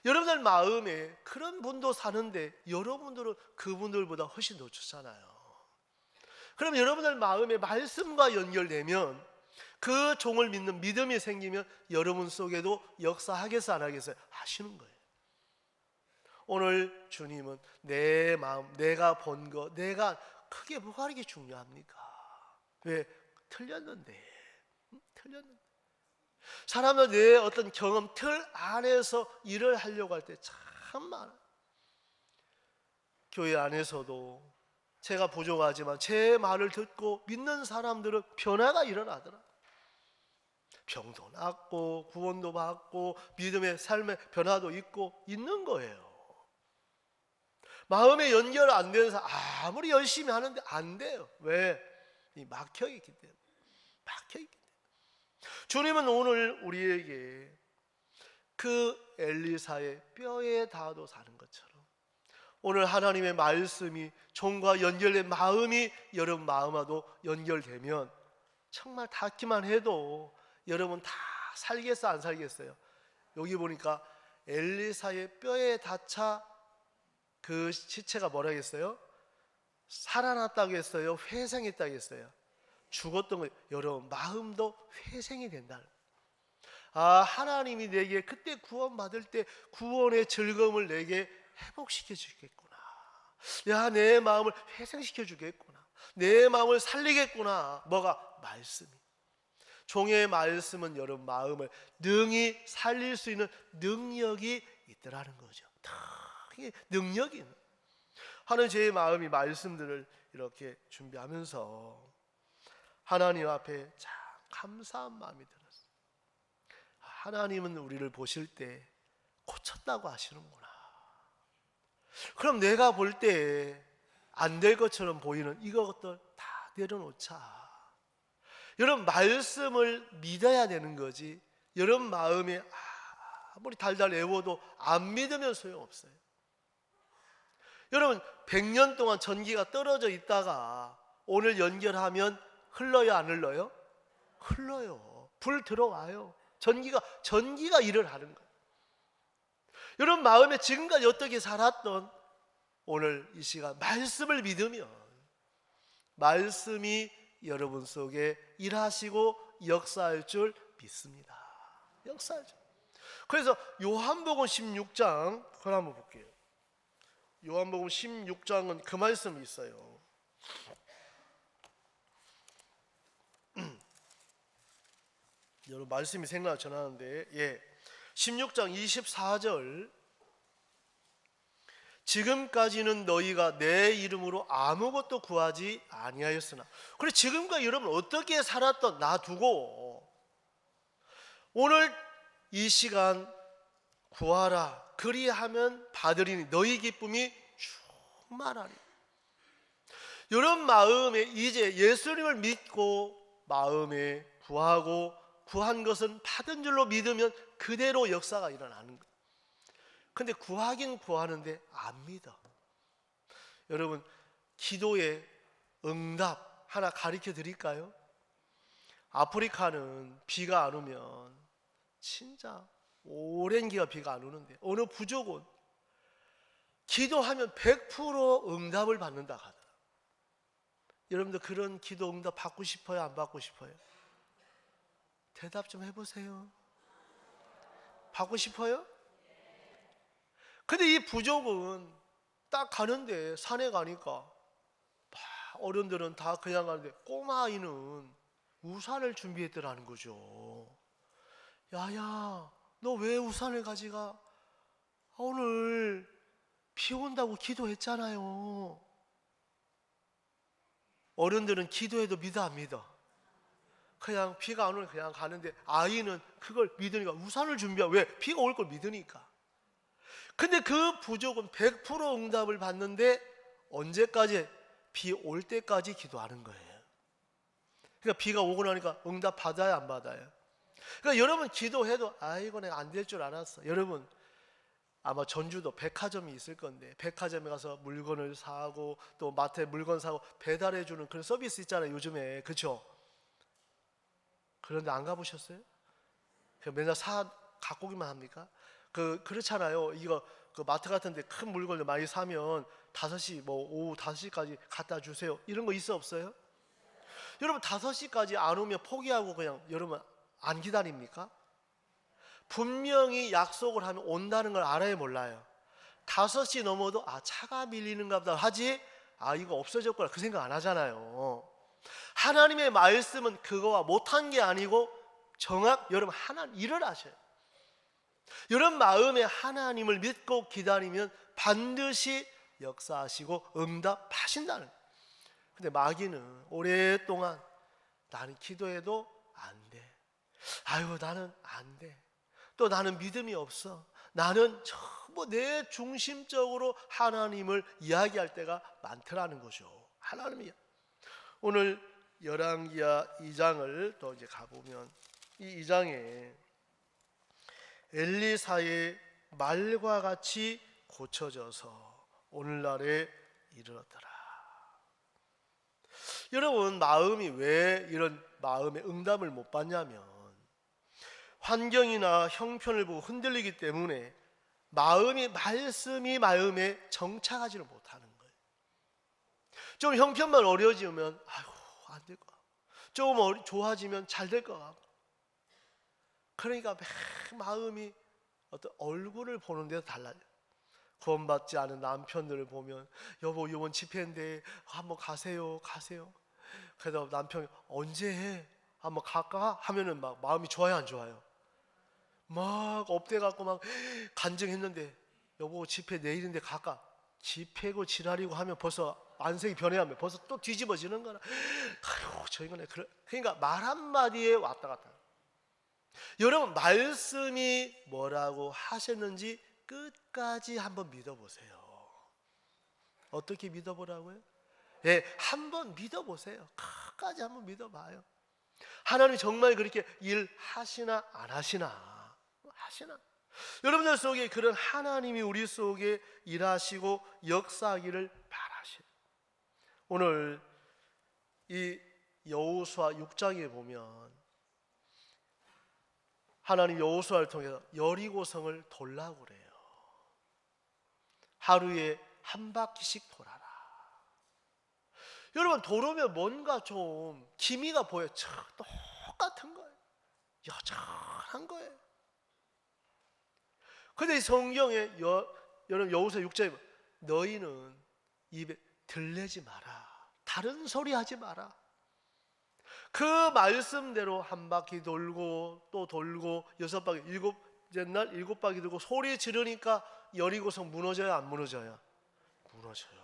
여러분들 마음에 그런 분도 사는데 여러분들은 그분들보다 훨씬 더 좋잖아요. 그럼 여러분들 마음에 말씀과 연결되면 그 종을 믿는 믿음이 생기면 여러분 속에도 역사하겠어 안 하겠어요? 하시는 거예요. 오늘 주님은 내 마음, 내가 본 거, 내가 그게 뭐가 그렇게 중요합니까? 왜? 틀렸는데. 틀렸는데. 사람은 내 어떤 경험 틀 안에서 일을 하려고 할 때 참 많아요. 교회 안에서도 제가 부족하지만 제 말을 듣고 믿는 사람들은 변화가 일어나더라. 병도 낫고 구원도 받고 믿음의 삶의 변화도 있고 있는 거예요. 마음에 연결 안 되는 사람 아무리 열심히 하는데 안 돼요. 왜? 이 막혀있기 때문에. 막혀있기 때문에. 주님은 오늘 우리에게 그 엘리사의 뼈에 닿아도 사는 것처럼 오늘 하나님의 말씀이 종과 연결된 마음이 여러분 마음과도 연결되면 정말 닿기만 해도 여러분 다 살겠어 안 살겠어요? 여기 보니까 엘리사의 뼈에 닿자 그 시체가 뭐라 했어요? 살아났다고 했어요? 회생했다고 했어요? 죽었던 거 여러분 마음도 회생이 된다. 하나님이 내게 그때 구원받을 때 구원의 즐거움을 내게 회복시켜 주겠구나. 야, 내 마음을 회생시켜 주겠구나. 내 마음을 살리겠구나. 뭐가? 말씀이. 종의 말씀은 여러분 마음을 능히 살릴 수 있는 능력이 있더라는 거죠. 특히 능력이 있는. 하는 제 마음이 말씀들을 이렇게 준비하면서 하나님 앞에 참 감사한 마음이 들었어요. 하나님은 우리를 보실 때 고쳤다고 하시는구나. 그럼 내가 볼 때 안 될 것처럼 보이는 이것들 다 내려놓자. 여러분 말씀을 믿어야 되는 거지. 여러분 마음에 아무리 달달 애워도 안 믿으면 소용없어요. 여러분 100년 동안 전기가 떨어져 있다가 오늘 연결하면 흘러요 안 흘러요? 흘러요. 불 들어와요. 전기가 일을 하는 거예요. 여러분 마음에 지금까지 어떻게 살았던 오늘 이 시간 말씀을 믿으면 말씀이 여러분 속에 일하시고 역사할 줄 믿습니다. 역사할 줄. 그래서 요한복음 16장 그걸 한번 볼게요. 요한복음 16장은 그 말씀이 있어요. 여러분 말씀이 생각나 전하는데 16장 24절 지금까지는 너희가 내 이름으로 아무것도 구하지 아니하였으나 그래 지금까지 여러분 어떻게 살았던 놔두고 오늘 이 시간 구하라, 그리하면 받으리니 너희 기쁨이 충만하리. 이런 마음에 이제 예수님을 믿고 마음에 구하고 구한 것은 받은 줄로 믿으면 그대로 역사가 일어나는 거예요. 근데 구하긴 구하는데 안 믿어. 여러분, 기도의 응답 하나 가르쳐 드릴까요? 아프리카는 비가 안 오면 진짜 오랜 기간 비가 안 오는데 어느 부족은 기도하면 100% 응답을 받는다 하더라. 여러분들 그런 기도 응답 받고 싶어요? 안 받고 싶어요? 대답 좀 해보세요. 받고 싶어요? 근데 이 부족은 딱 가는데 산에 가니까 어른들은 다 그냥 가는데 꼬마아이는 우산을 준비했더라는 거죠. 야야, 너 왜 우산을 가져가? 오늘 비 온다고 기도했잖아요. 어른들은 기도해도 믿어 안 믿어? 그냥 비가 안 오면 그냥 가는데 아이는 그걸 믿으니까 우산을 준비하고, 왜? 비가 올 걸 믿으니까. 근데 그 부족은 100% 응답을 받는데 언제까지? 비 올 때까지 기도하는 거예요. 그러니까 비가 오고 나니까 응답 받아요, 안 받아요? 그러니까 여러분 기도해도 아이고 내가 안 될 줄 알았어. 여러분 아마 전주도 백화점이 있을 건데 백화점에 가서 물건을 사고 또 마트에 물건 사고 배달해 주는 그런 서비스 있잖아요, 요즘에. 그렇죠? 그런데 안 가보셨어요? 맨날 갖고 오기만 합니까? 그렇잖아요. 이거 그 마트 같은 데 큰 물건을 많이 사면 5시 오후 5시까지 갖다 주세요, 이런 거 있어 없어요? 여러분 5시까지 안 오면 포기하고 그냥 여러분 안 기다립니까? 분명히 약속을 하면 온다는 걸 알아요, 몰라요? 5시 넘어도 차가 밀리는가 보다 하지, 이거 없어졌구나 그 생각 안 하잖아요. 하나님의 말씀은 그거와 못한 게 아니고 여러분 하나님 일을 하셔요. 여러분 마음에 하나님을 믿고 기다리면 반드시 역사하시고 응답하신다는. 근데 마귀는 오랫동안 나는 기도해도 안 돼, 아유 나는 안 돼, 또 나는 믿음이 없어, 나는 전부 내 중심적으로 하나님을 이야기할 때가 많더라는 거죠. 하나님이 오늘 열왕기하 2장을 또 이제 가보면 이 2장에 엘리사의 말과 같이 고쳐져서 오늘날에 이르렀더라. 여러분 마음이 왜 이런 마음의 응답을 못 받냐면 환경이나 형편을 보고 흔들리기 때문에 말씀이 마음에 정착하지를 못하는 거예요. 좀 형편만 어려워지면 아이고 안 될 것 같고, 조금 좋아지면 잘 될 것 같고, 그러니까 마음이 어떤 얼굴을 보는 데서 달라요. 구원받지 않은 남편들을 보면 여보 이번 집회인데 한번 가세요. 그래서 남편이 언제 해? 한번 갈까? 하면은 막 마음이 좋아요, 안 좋아요? 막 업돼갖고 막 간증했는데 여보 집회 내일인데 갈까? 집회고 지랄이고 하면 벌써 안색이 변해하면 벌써 또 뒤집어지는 거라. 아유 저희가 그러니까 말 한마디에 왔다 갔다. 여러분 말씀이 뭐라고 하셨는지 끝까지 한번 믿어보세요. 어떻게 믿어보라고요? 한번 믿어보세요. 끝까지 한번 믿어봐요. 하나님이 정말 그렇게 일하시나 안 하시나? 하시나? 여러분들 속에 그런 하나님이 우리 속에 일하시고 역사하기를 바라시는, 오늘 이 여호수아 6장에 보면 하나님 여호수아를 통해서 여리고성을 돌라고 그래요. 하루에 한 바퀴씩 돌아라. 여러분 돌으면 뭔가 좀 기미가 보여요. 똑같은 거예요. 여전한 거예요. 근데 성경에 여러분 여호수아 6장에 너희는 입에 들레지 마라, 다른 소리 하지 마라. 그 말씀대로 한 바퀴 돌고 또 돌고 6바퀴, 7째 날 7바퀴 돌고 소리 지르니까 여리고성 무너져요, 안 무너져요? 무너져요.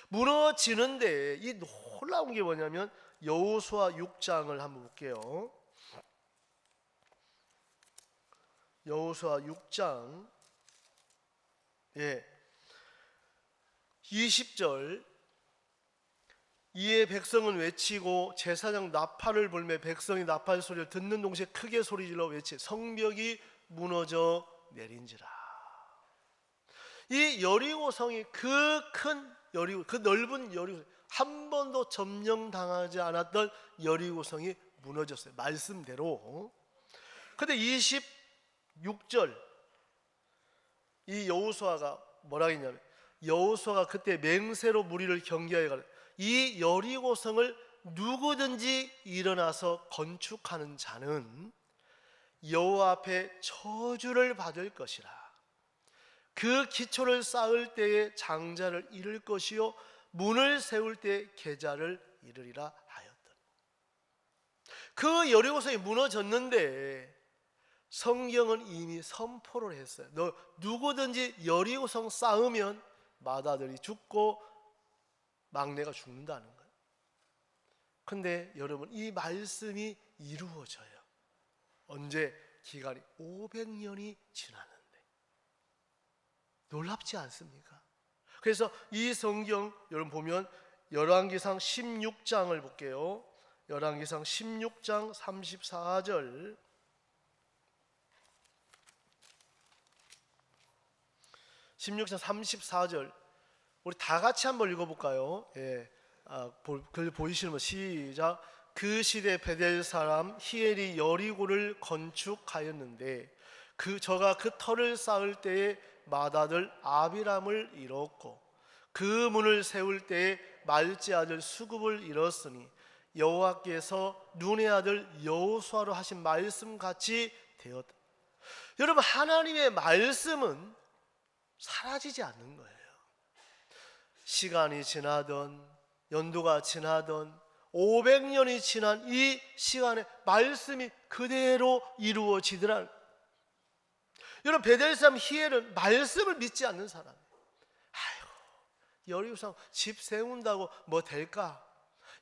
무너지는데 이 놀라운 게 뭐냐면 여호수아 6장을 한번 볼게요. 여호수아 6장 20절 이에 백성은 외치고 제사장 나팔을 불매 백성이 나팔 소리를 듣는 동시에 크게 소리질러 외치 성벽이 무너져 내린지라. 이 여리고 성이 그 큰 여리고, 그 넓은 여리고, 한 번도 점령당하지 않았던 여리고 성이 무너졌어요. 말씀대로. 근데 26절 이 여호수아가 뭐라 했냐면, 여호수아가 그때 맹세로 무리를 경계하여 가라. 이 여리고 성을 누구든지 일어나서 건축하는 자는 여호와 앞에 저주를 받을 것이라. 그 기초를 쌓을 때에 장자를 잃을 것이요 문을 세울 때에 계좌를 잃으리라 하였더니. 그 여리고성이 무너졌는데 성경은 이미 선포를 했어요. 너 누구든지 여리고성 쌓으면 맏아들이 죽고 막내가 죽는다는 거예요. 근데 여러분, 이 말씀이 이루어져요. 언제? 기간이 500년이 지났는데. 놀랍지 않습니까? 그래서 이 성경 여러분 보면 열왕기상 16장을 볼게요. 열왕기상 16장 34절. 16장 34절 우리 다 같이 한번 읽어볼까요? 글 보이시면 시작. 그 시대 베델 사람 히엘이 여리고를 건축하였는데 저가 그 터를 쌓을 때에 맏아들 아비람을 잃었고 그 문을 세울 때에 말지 아들 수굽을 잃었으니 여호와께서 눈의 아들 여호수아로 하신 말씀같이 되었다. 여러분, 하나님의 말씀은 사라지지 않는 거예요. 시간이 지나던 연도가 지나던 500년이 지난 이 시간에 말씀이 그대로 이루어지더라. 여러분, 베델 사람 히엘은 말씀을 믿지 않는 사람. 아이고, 여리고성 집 세운다고 뭐 될까?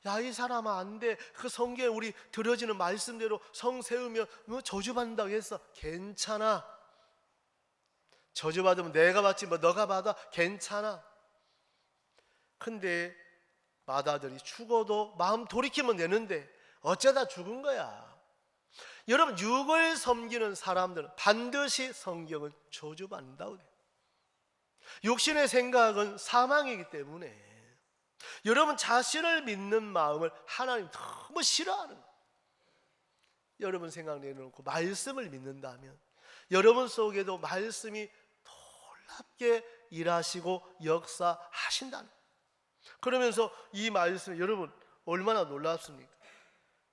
야, 이 사람아 안 돼. 그 성경에 우리 들어지는 말씀대로 성 세우면 뭐 저주받는다고 했어. 괜찮아. 저주받으면 내가 받지 뭐 너가 받아. 괜찮아. 근데 맏아들이 죽어도 마음 돌이키면 되는데 어쩌다 죽은 거야. 여러분, 육을 섬기는 사람들은 반드시 성경을 저주받는다고 돼요. 육신의 생각은 사망이기 때문에 여러분 자신을 믿는 마음을 하나님 너무 싫어하는 거예요. 여러분 생각 내놓고 말씀을 믿는다면 여러분 속에도 말씀이 놀랍게 일하시고 역사하신다는 거예요. 그러면서 이 말씀 여러분 얼마나 놀랍습니까?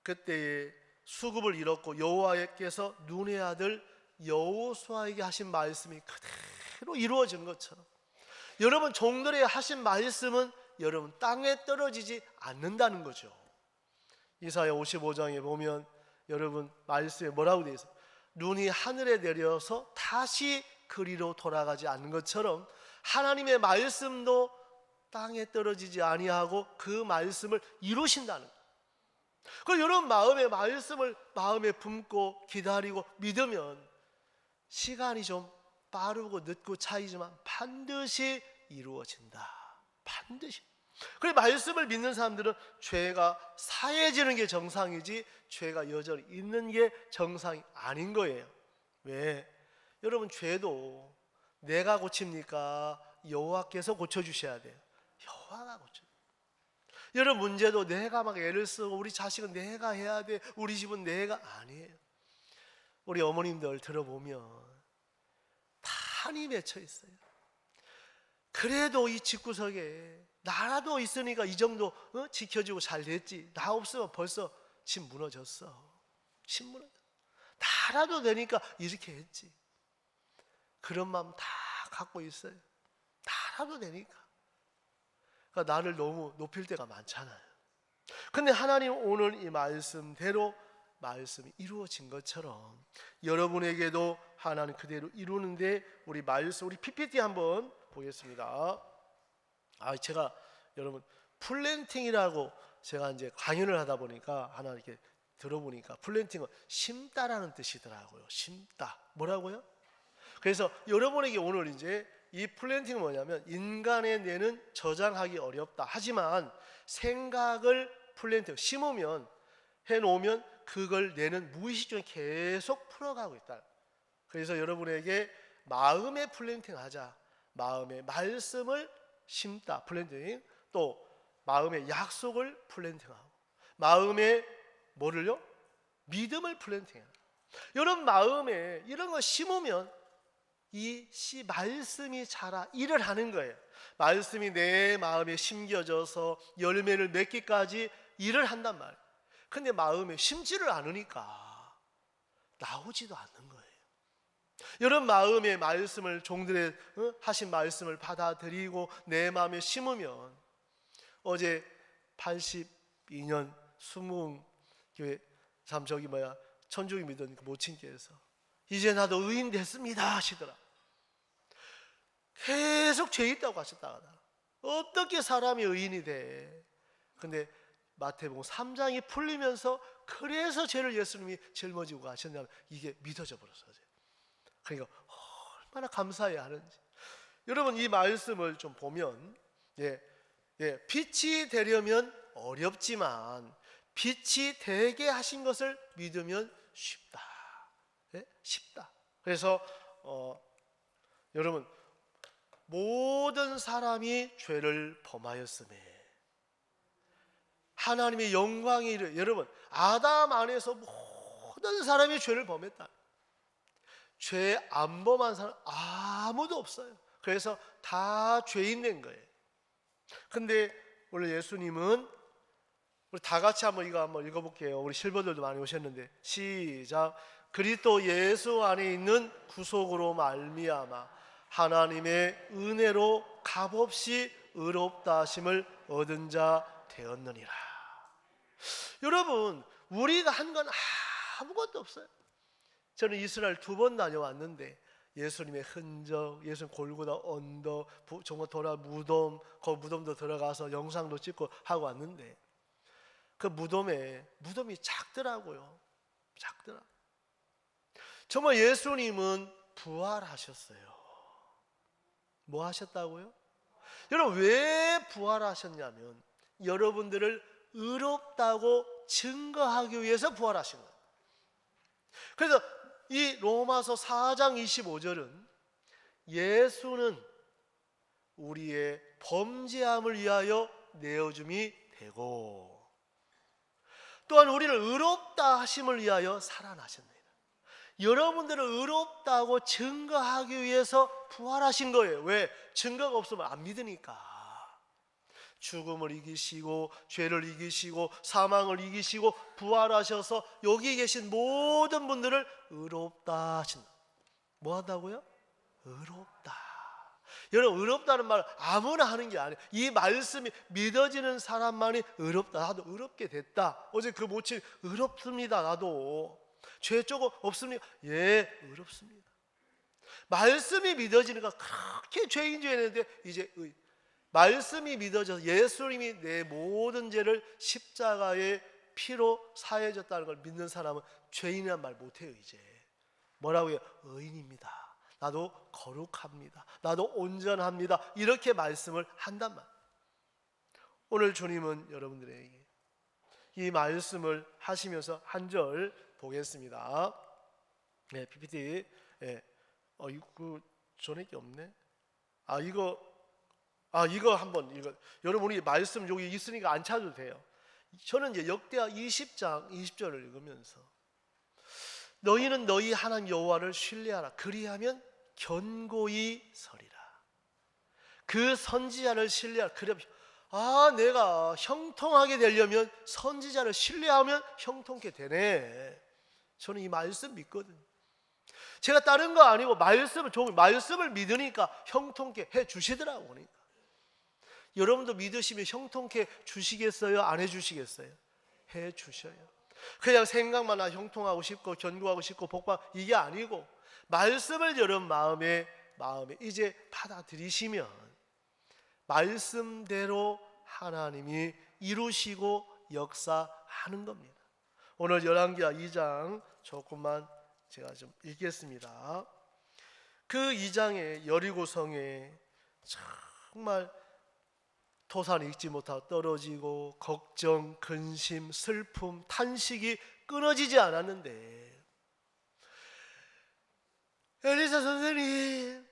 그때에 수급을 잃었고 여호와께서 눈의 아들 여호수아에게 하신 말씀이 그대로 이루어진 것처럼 여러분 종들의 하신 말씀은 여러분 땅에 떨어지지 않는다는 거죠. 이사야 55장에 보면 여러분 말씀에 뭐라고 되어 있어요? 눈이 하늘에 내려서 다시 그리로 돌아가지 않는 것처럼 하나님의 말씀도 땅에 떨어지지 아니하고 그 말씀을 이루신다는 거예요. 그럼 여러분 마음의 말씀을 마음에 품고 기다리고 믿으면 시간이 좀 빠르고 늦고 차이지만 반드시 이루어진다. 반드시. 그래서 말씀을 믿는 사람들은 죄가 사해지는 게 정상이지 죄가 여전히 있는 게 정상이 아닌 거예요. 왜? 여러분 죄도 내가 고칩니까? 여호와께서 고쳐주셔야 돼요. 여호와가 고쳐. 여러분 문제도 내가 막 애를 쓰고 우리 자식은 내가 해야 돼. 우리 집은 내가 아니에요. 우리 어머님들 들어보면 다 한이 맺혀 있어요. 그래도 이 집구석에 나라도 있으니까 이 정도 지켜주고 잘 됐지. 나 없으면 벌써 집 무너졌어. 집 무너졌어. 나라도 되니까 이렇게 했지. 그런 마음 다 갖고 있어요. 나라도 되니까. 그러니까 나를 너무 높일 때가 많잖아요. 근데 하나님 오늘 이 말씀대로 말씀이 이루어진 것처럼 여러분에게도 하나님 그대로 이루는데 우리 말씀 우리 PPT 한번 보겠습니다. 제가 여러분 플랜팅이라고 제가 이제 강연을 하다 보니까 하나 이렇게 들어보니까 플랜팅은 심다라는 뜻이더라고요. 심다. 뭐라고요? 그래서 여러분에게 오늘 이제 이 플랜팅은 뭐냐면 인간의 뇌는 저장하기 어렵다. 하지만 생각을 플랜팅 심으면 해놓으면 그걸 뇌는 무의식 중에 계속 풀어가고 있다. 그래서 여러분에게 마음의 플랜팅 하자. 마음의 말씀을 심다. 플랜팅. 또 마음의 약속을 플랜팅하고 마음의 뭐를요? 믿음을 플랜팅해요. 여러분 마음에 이런 거 심으면 이 말씀이 자라 일을 하는 거예요. 말씀이 내 마음에 심겨져서 열매를 맺기까지 일을 한단 말이에요. 근데 마음에 심지를 않으니까 나오지도 않는 거예요. 여러분 마음의 말씀을 종들의 하신 말씀을 받아들이고 내 마음에 심으면 어제 82년 수문교회 참 천주교 믿은 그 모친께서 이제 나도 의인 됐습니다 하시더라. 계속 죄 있다고 하셨다가 어떻게 사람이 의인이 돼? 근데 마태복음 3장이 풀리면서 그래서 죄를 예수님이 짊어지고 가셨냐면 이게 믿어져 버렸어요. 그러니까 얼마나 감사해야 하는지. 여러분 이 말씀을 좀 보면 빛이 되려면 어렵지만 빛이 되게 하신 것을 믿으면 쉽다. 쉽다. 그래서 여러분 모든 사람이 죄를 범하였음에 하나님의 영광이 여러분 아담 안에서 모든 사람이 죄를 범했다. 죄 안 범한 사람 아무도 없어요. 그래서 다 죄인 된 거예요. 근데 원래 예수님은 우리 다 같이 이거 한번 읽어볼게요. 우리 실버들도 많이 오셨는데 시작. 그리스도 예수 안에 있는 구속으로 말미암아 하나님의 은혜로 값없이 의롭다 하심을 얻은 자 되었느니라. 여러분 우리가 한 건 아무것도 없어요. 저는 이스라엘 2번 다녀왔는데 예수님의 흔적, 예수님 골고다 언덕, 정말 돌아 무덤, 그 무덤도 들어가서 영상도 찍고 하고 왔는데 그 무덤이 작더라고요. 작더라. 정말 예수님은 부활하셨어요. 뭐 하셨다고요? 여러분 왜 부활하셨냐면 여러분들을 의롭다고 증거하기 위해서 부활하신 거예요. 그래서 이 로마서 4장 25절은 예수는 우리의 범죄함을 위하여 내어줌이 되고 또한 우리를 의롭다 하심을 위하여 살아나셨습니다. 여러분들을 의롭다고 증거하기 위해서 부활하신 거예요. 왜? 증거가 없으면 안 믿으니까. 죽음을 이기시고 죄를 이기시고 사망을 이기시고 부활하셔서 여기 계신 모든 분들을 의롭다 하신다. 뭐 한다고요? 의롭다. 여러분 의롭다는 말 아무나 하는 게 아니에요. 이 말씀이 믿어지는 사람만이 의롭다. 나도 의롭게 됐다. 어제 그 모친 의롭습니다. 나도 죄 조금 없습니까? 예, 의롭습니다. 말씀이 믿어지니까 그렇게 죄인 줄 알았는데 이제 말씀이 믿어져서 예수님이 내 모든 죄를 십자가의 피로 사해졌다는 걸 믿는 사람은 죄인이란 말 못해요. 이제 뭐라고요? 의인입니다. 나도 거룩합니다. 나도 온전합니다. 이렇게 말씀을 한단 말. 오늘 주님은 여러분들에게 이 말씀을 하시면서 한 절 보겠습니다. 네, PPT. 이거 전에 게 없네. 이거 한번 여러분이 말씀 여기 있으니까 안 찾아도 돼요. 저는 이제 역대하 20장 20절을 읽으면서 너희는 너희 하나님 여호와를 신뢰하라. 그리하면 견고히 서리라. 그 선지자를 신뢰하라. 그래 내가 형통하게 되려면 선지자를 신뢰하면 형통케 되네. 저는 이 말씀 믿거든요. 제가 다른 거 아니고 말씀을 믿으니까 형통케 해 주시더라고. 그러니까 여러분도 믿으시면 형통케 주시겠어요? 안 해주시겠어요? 해 주셔요. 그냥 생각만 형통하고 싶고 견고하고 싶고 복받 이게 아니고 말씀을 여러분 마음에 이제 받아들이시면 말씀대로 하나님이 이루시고 역사하는 겁니다. 오늘 열왕기하 2장 조금만 제가 좀 읽겠습니다. 그 2장에 여리고성에 정말 토산이 익지 못하고 떨어지고 걱정, 근심, 슬픔, 탄식이 끊어지지 않았는데 엘리사 선생님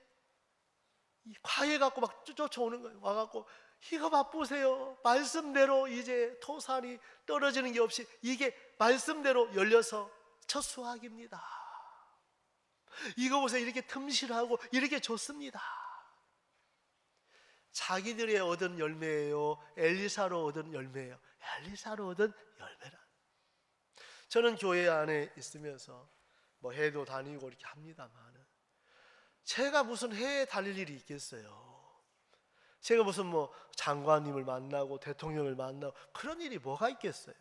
과외 갖고 막 쫓아오는 거예요. 와갖고 이거 맛보세요. 말씀대로 이제 토산이 떨어지는 게 없이 이게 말씀대로 열려서 첫 수확입니다. 이거 보세요. 이렇게 틈실하고 이렇게 좋습니다. 자기들이 얻은 열매예요? 엘리사로 얻은 열매예요? 엘리사로 얻은 열매라. 저는 교회 안에 있으면서 뭐 해도 다니고 이렇게 합니다만 제가 무슨 해에 달릴 일이 있겠어요? 제가 무슨 뭐 장관님을 만나고 대통령을 만나고 그런 일이 뭐가 있겠어요?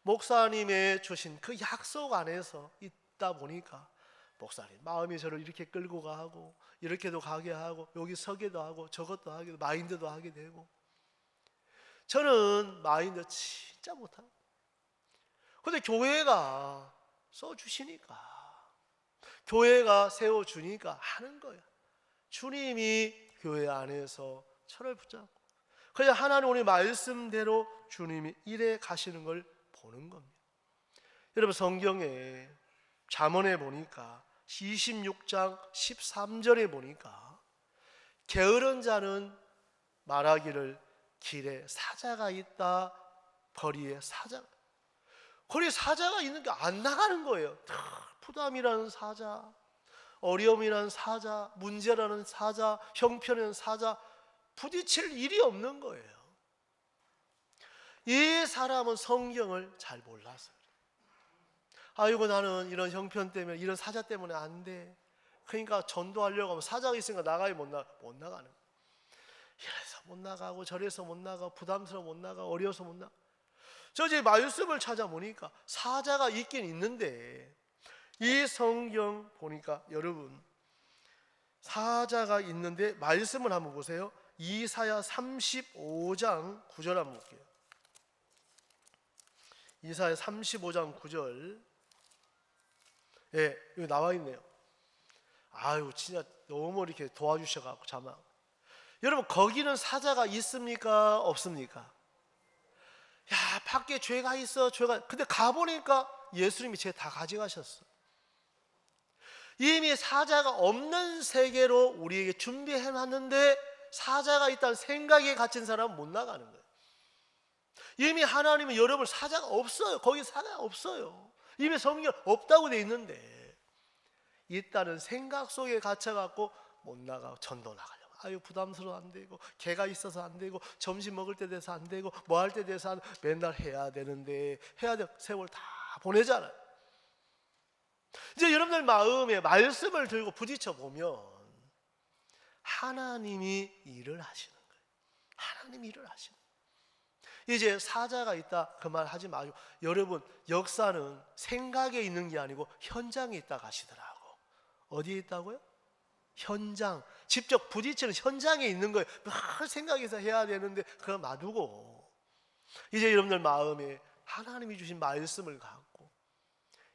목사님의 주신 그 약속 안에서 있다 보니까 목사님 마음이 저를 이렇게 끌고 가고 이렇게도 가게 하고 여기 서게도 하고 저것도 하게 마인드도 하게 되고 저는 마인드 진짜 못하고 근데 교회가 써주시니까 교회가 세워주니까 하는 거예요. 주님이 교회 안에서 저를 붙잡고 그냥 하나님 오늘 말씀대로 주님이 일해 가시는 걸 보는 겁니다. 여러분 성경에 잠언에 보니까 26장 13절에 보니까 게으른 자는 말하기를 길에 사자가 있다 거리에 사자 거리에 사자가 있는 게 안 나가는 거예요. 부담이라는 사자, 어려움이라는 사자, 문제라는 사자, 형편이라는 사자 부딪힐 일이 없는 거예요. 이 사람은 성경을 잘 몰라서 아이고 나는 이런 형편 때문에 이런 사자 때문에 안 돼. 그러니까 전도하려고 하면 사자가 있으니까 나가야 못 나가는 거예요. 이래서 못 나가고 저래서 못 나가고 부담스러워 못 나가고 어려워서 못 나가고 저 이제 말씀을 찾아보니까 사자가 있긴 있는데 이 성경 보니까 여러분 사자가 있는데 말씀을 한번 보세요. 이사야 35장 9절 한번 볼게요. 이사야 35장 9절 예, 여기 나와 있네요. 아유 진짜 너무 이렇게 도와주셔가지고 자막 여러분 거기는 사자가 있습니까 없습니까? 야 밖에 죄가 있어 죄가 근데 가보니까 예수님이 죄 다 가져가셨어. 이미 사자가 없는 세계로 우리에게 준비해놨는데 사자가 있다는 생각에 갇힌 사람은 못 나가는 거예요. 이미 하나님은 여러분 사자가 없어요. 거기 사자가 없어요. 이미 성경 없다고 돼 있는데 있다는 생각 속에 갇혀갖고 못 나가고 전도 나가려고 아유 부담스러워 안 되고 개가 있어서 안 되고 점심 먹을 때 돼서 안 되고 뭐 할 때 돼서 맨날 해야 되는데 해야 될 세월 다 보내잖아요. 이제 여러분들 마음에 말씀을 들고 부딪혀 보면 하나님이 일을 하시는 거예요. 하나님이 일을 하시는 거예요. 이제 사자가 있다 그 말 하지 마시고 여러분 역사는 생각에 있는 게 아니고 현장에 있다고 하시더라고. 어디에 있다고요? 현장 직접 부딪히는 현장에 있는 거예요. 늘 생각해서 해야 되는데 그걸 놔두고 이제 여러분들 마음에 하나님이 주신 말씀을 갖고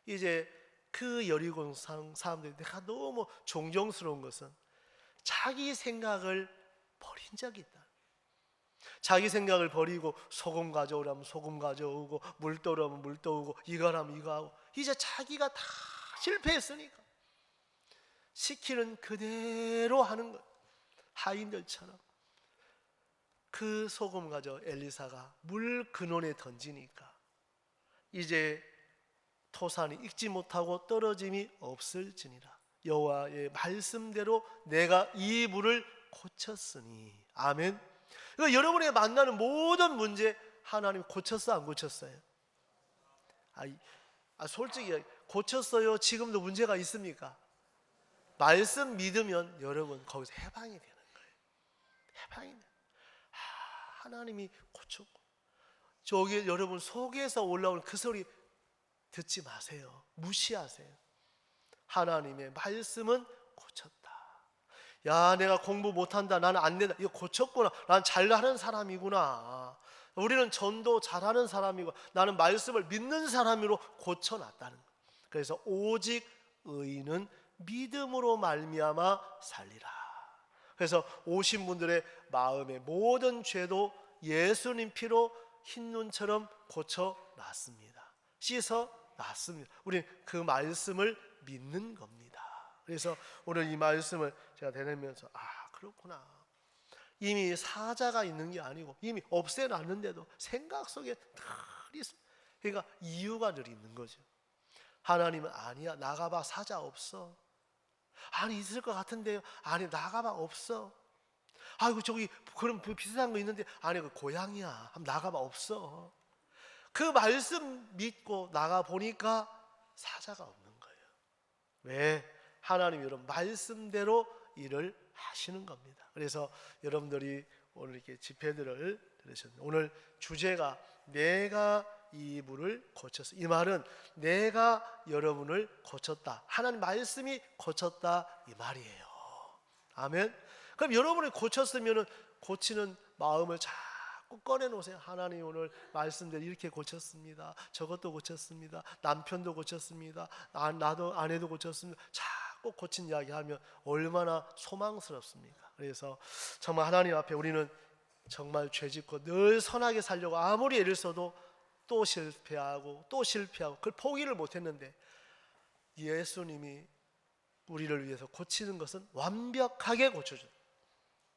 이제 그 여리고 사람들이 내가 너무 존경스러운 것은 자기 생각을 버린 적이 있다. 자기 생각을 버리고 소금 가져오라면 소금 가져오고 물 떠오라면 물 떠오고 이거 하라면 이거 하고 이제 자기가 다 실패했으니까 시키는 그대로 하는 것. 하인들처럼 그 소금 가져 엘리사가 물 근원에 던지니까 이제 토산이 익지 못하고 떨어짐이 없을지니라. 여호와의 말씀대로 내가 이 물을 고쳤으니. 아멘. 그러니까 여러분이 만나는 모든 문제 하나님 고쳤어 안 고쳤어요? 솔직히 고쳤어요? 지금도 문제가 있습니까? 말씀 믿으면 여러분 거기서 해방이 되는 거예요. 해방이 돼요. 하나님이 고쳤고 저기 여러분 속에서 올라오는 그 소리 듣지 마세요. 무시하세요. 하나님의 말씀은 고쳤다. 야 내가 공부 못한다 나는 안 된다 이거 고쳤구나. 난 잘하는 사람이구나. 우리는 전도 잘하는 사람이고 나는 말씀을 믿는 사람으로 고쳐놨다는 거예요. 그래서 오직 의인은 믿음으로 말미암아 살리라. 그래서 오신 분들의 마음의 모든 죄도 예수님 피로 흰눈처럼 고쳐놨습니다. 씻어놨습니다. 우리는 그 말씀을 믿는 겁니다. 그래서 오늘 이 말씀을 제가 되뇌면서 그렇구나. 이미 사자가 있는 게 아니고 이미 없애놨는데도 생각 속에 늘 있어. 그러니까 이유가 늘 있는 거죠. 하나님은 아니야, 나가봐 사자 없어. 아니 있을 것 같은데요. 아니 나가봐 없어. 아이고 저기 그럼 비슷한 거 있는데 아니 그 고양이야. 한번 나가봐 없어. 그 말씀 믿고 나가 보니까 사자가 없는 거예요. 왜? 하나님 여러분 말씀대로 일을 하시는 겁니다. 그래서 여러분들이 오늘 이렇게 집회들을 들으셨는데 오늘 주제가 내가 이 물을 고쳤어. 이 말은 내가 여러분을 고쳤다. 하나님 말씀이 고쳤다 이 말이에요. 아멘. 그럼 여러분이 고쳤으면 고치는 마음을 자꾸 꺼내놓으세요. 하나님 오늘 말씀대로 이렇게 고쳤습니다. 저것도 고쳤습니다. 남편도 고쳤습니다. 나도 아내도 고쳤습니다. 자꾸 고친 이야기하면 얼마나 소망스럽습니까? 그래서 정말 하나님 앞에 우리는 정말 죄짓고 늘 선하게 살려고 아무리 애를 써도 또 실패하고 그걸 포기를 못했는데 예수님이 우리를 위해서 고치는 것은 완벽하게 고쳐줘요.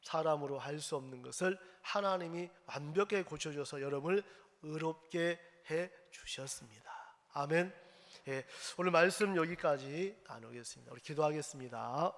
사람으로 할 수 없는 것을 하나님이 완벽하게 고쳐줘서 여러분을 의롭게 해 주셨습니다. 아멘. 오늘 말씀 여기까지 나누겠습니다. 우리 기도하겠습니다.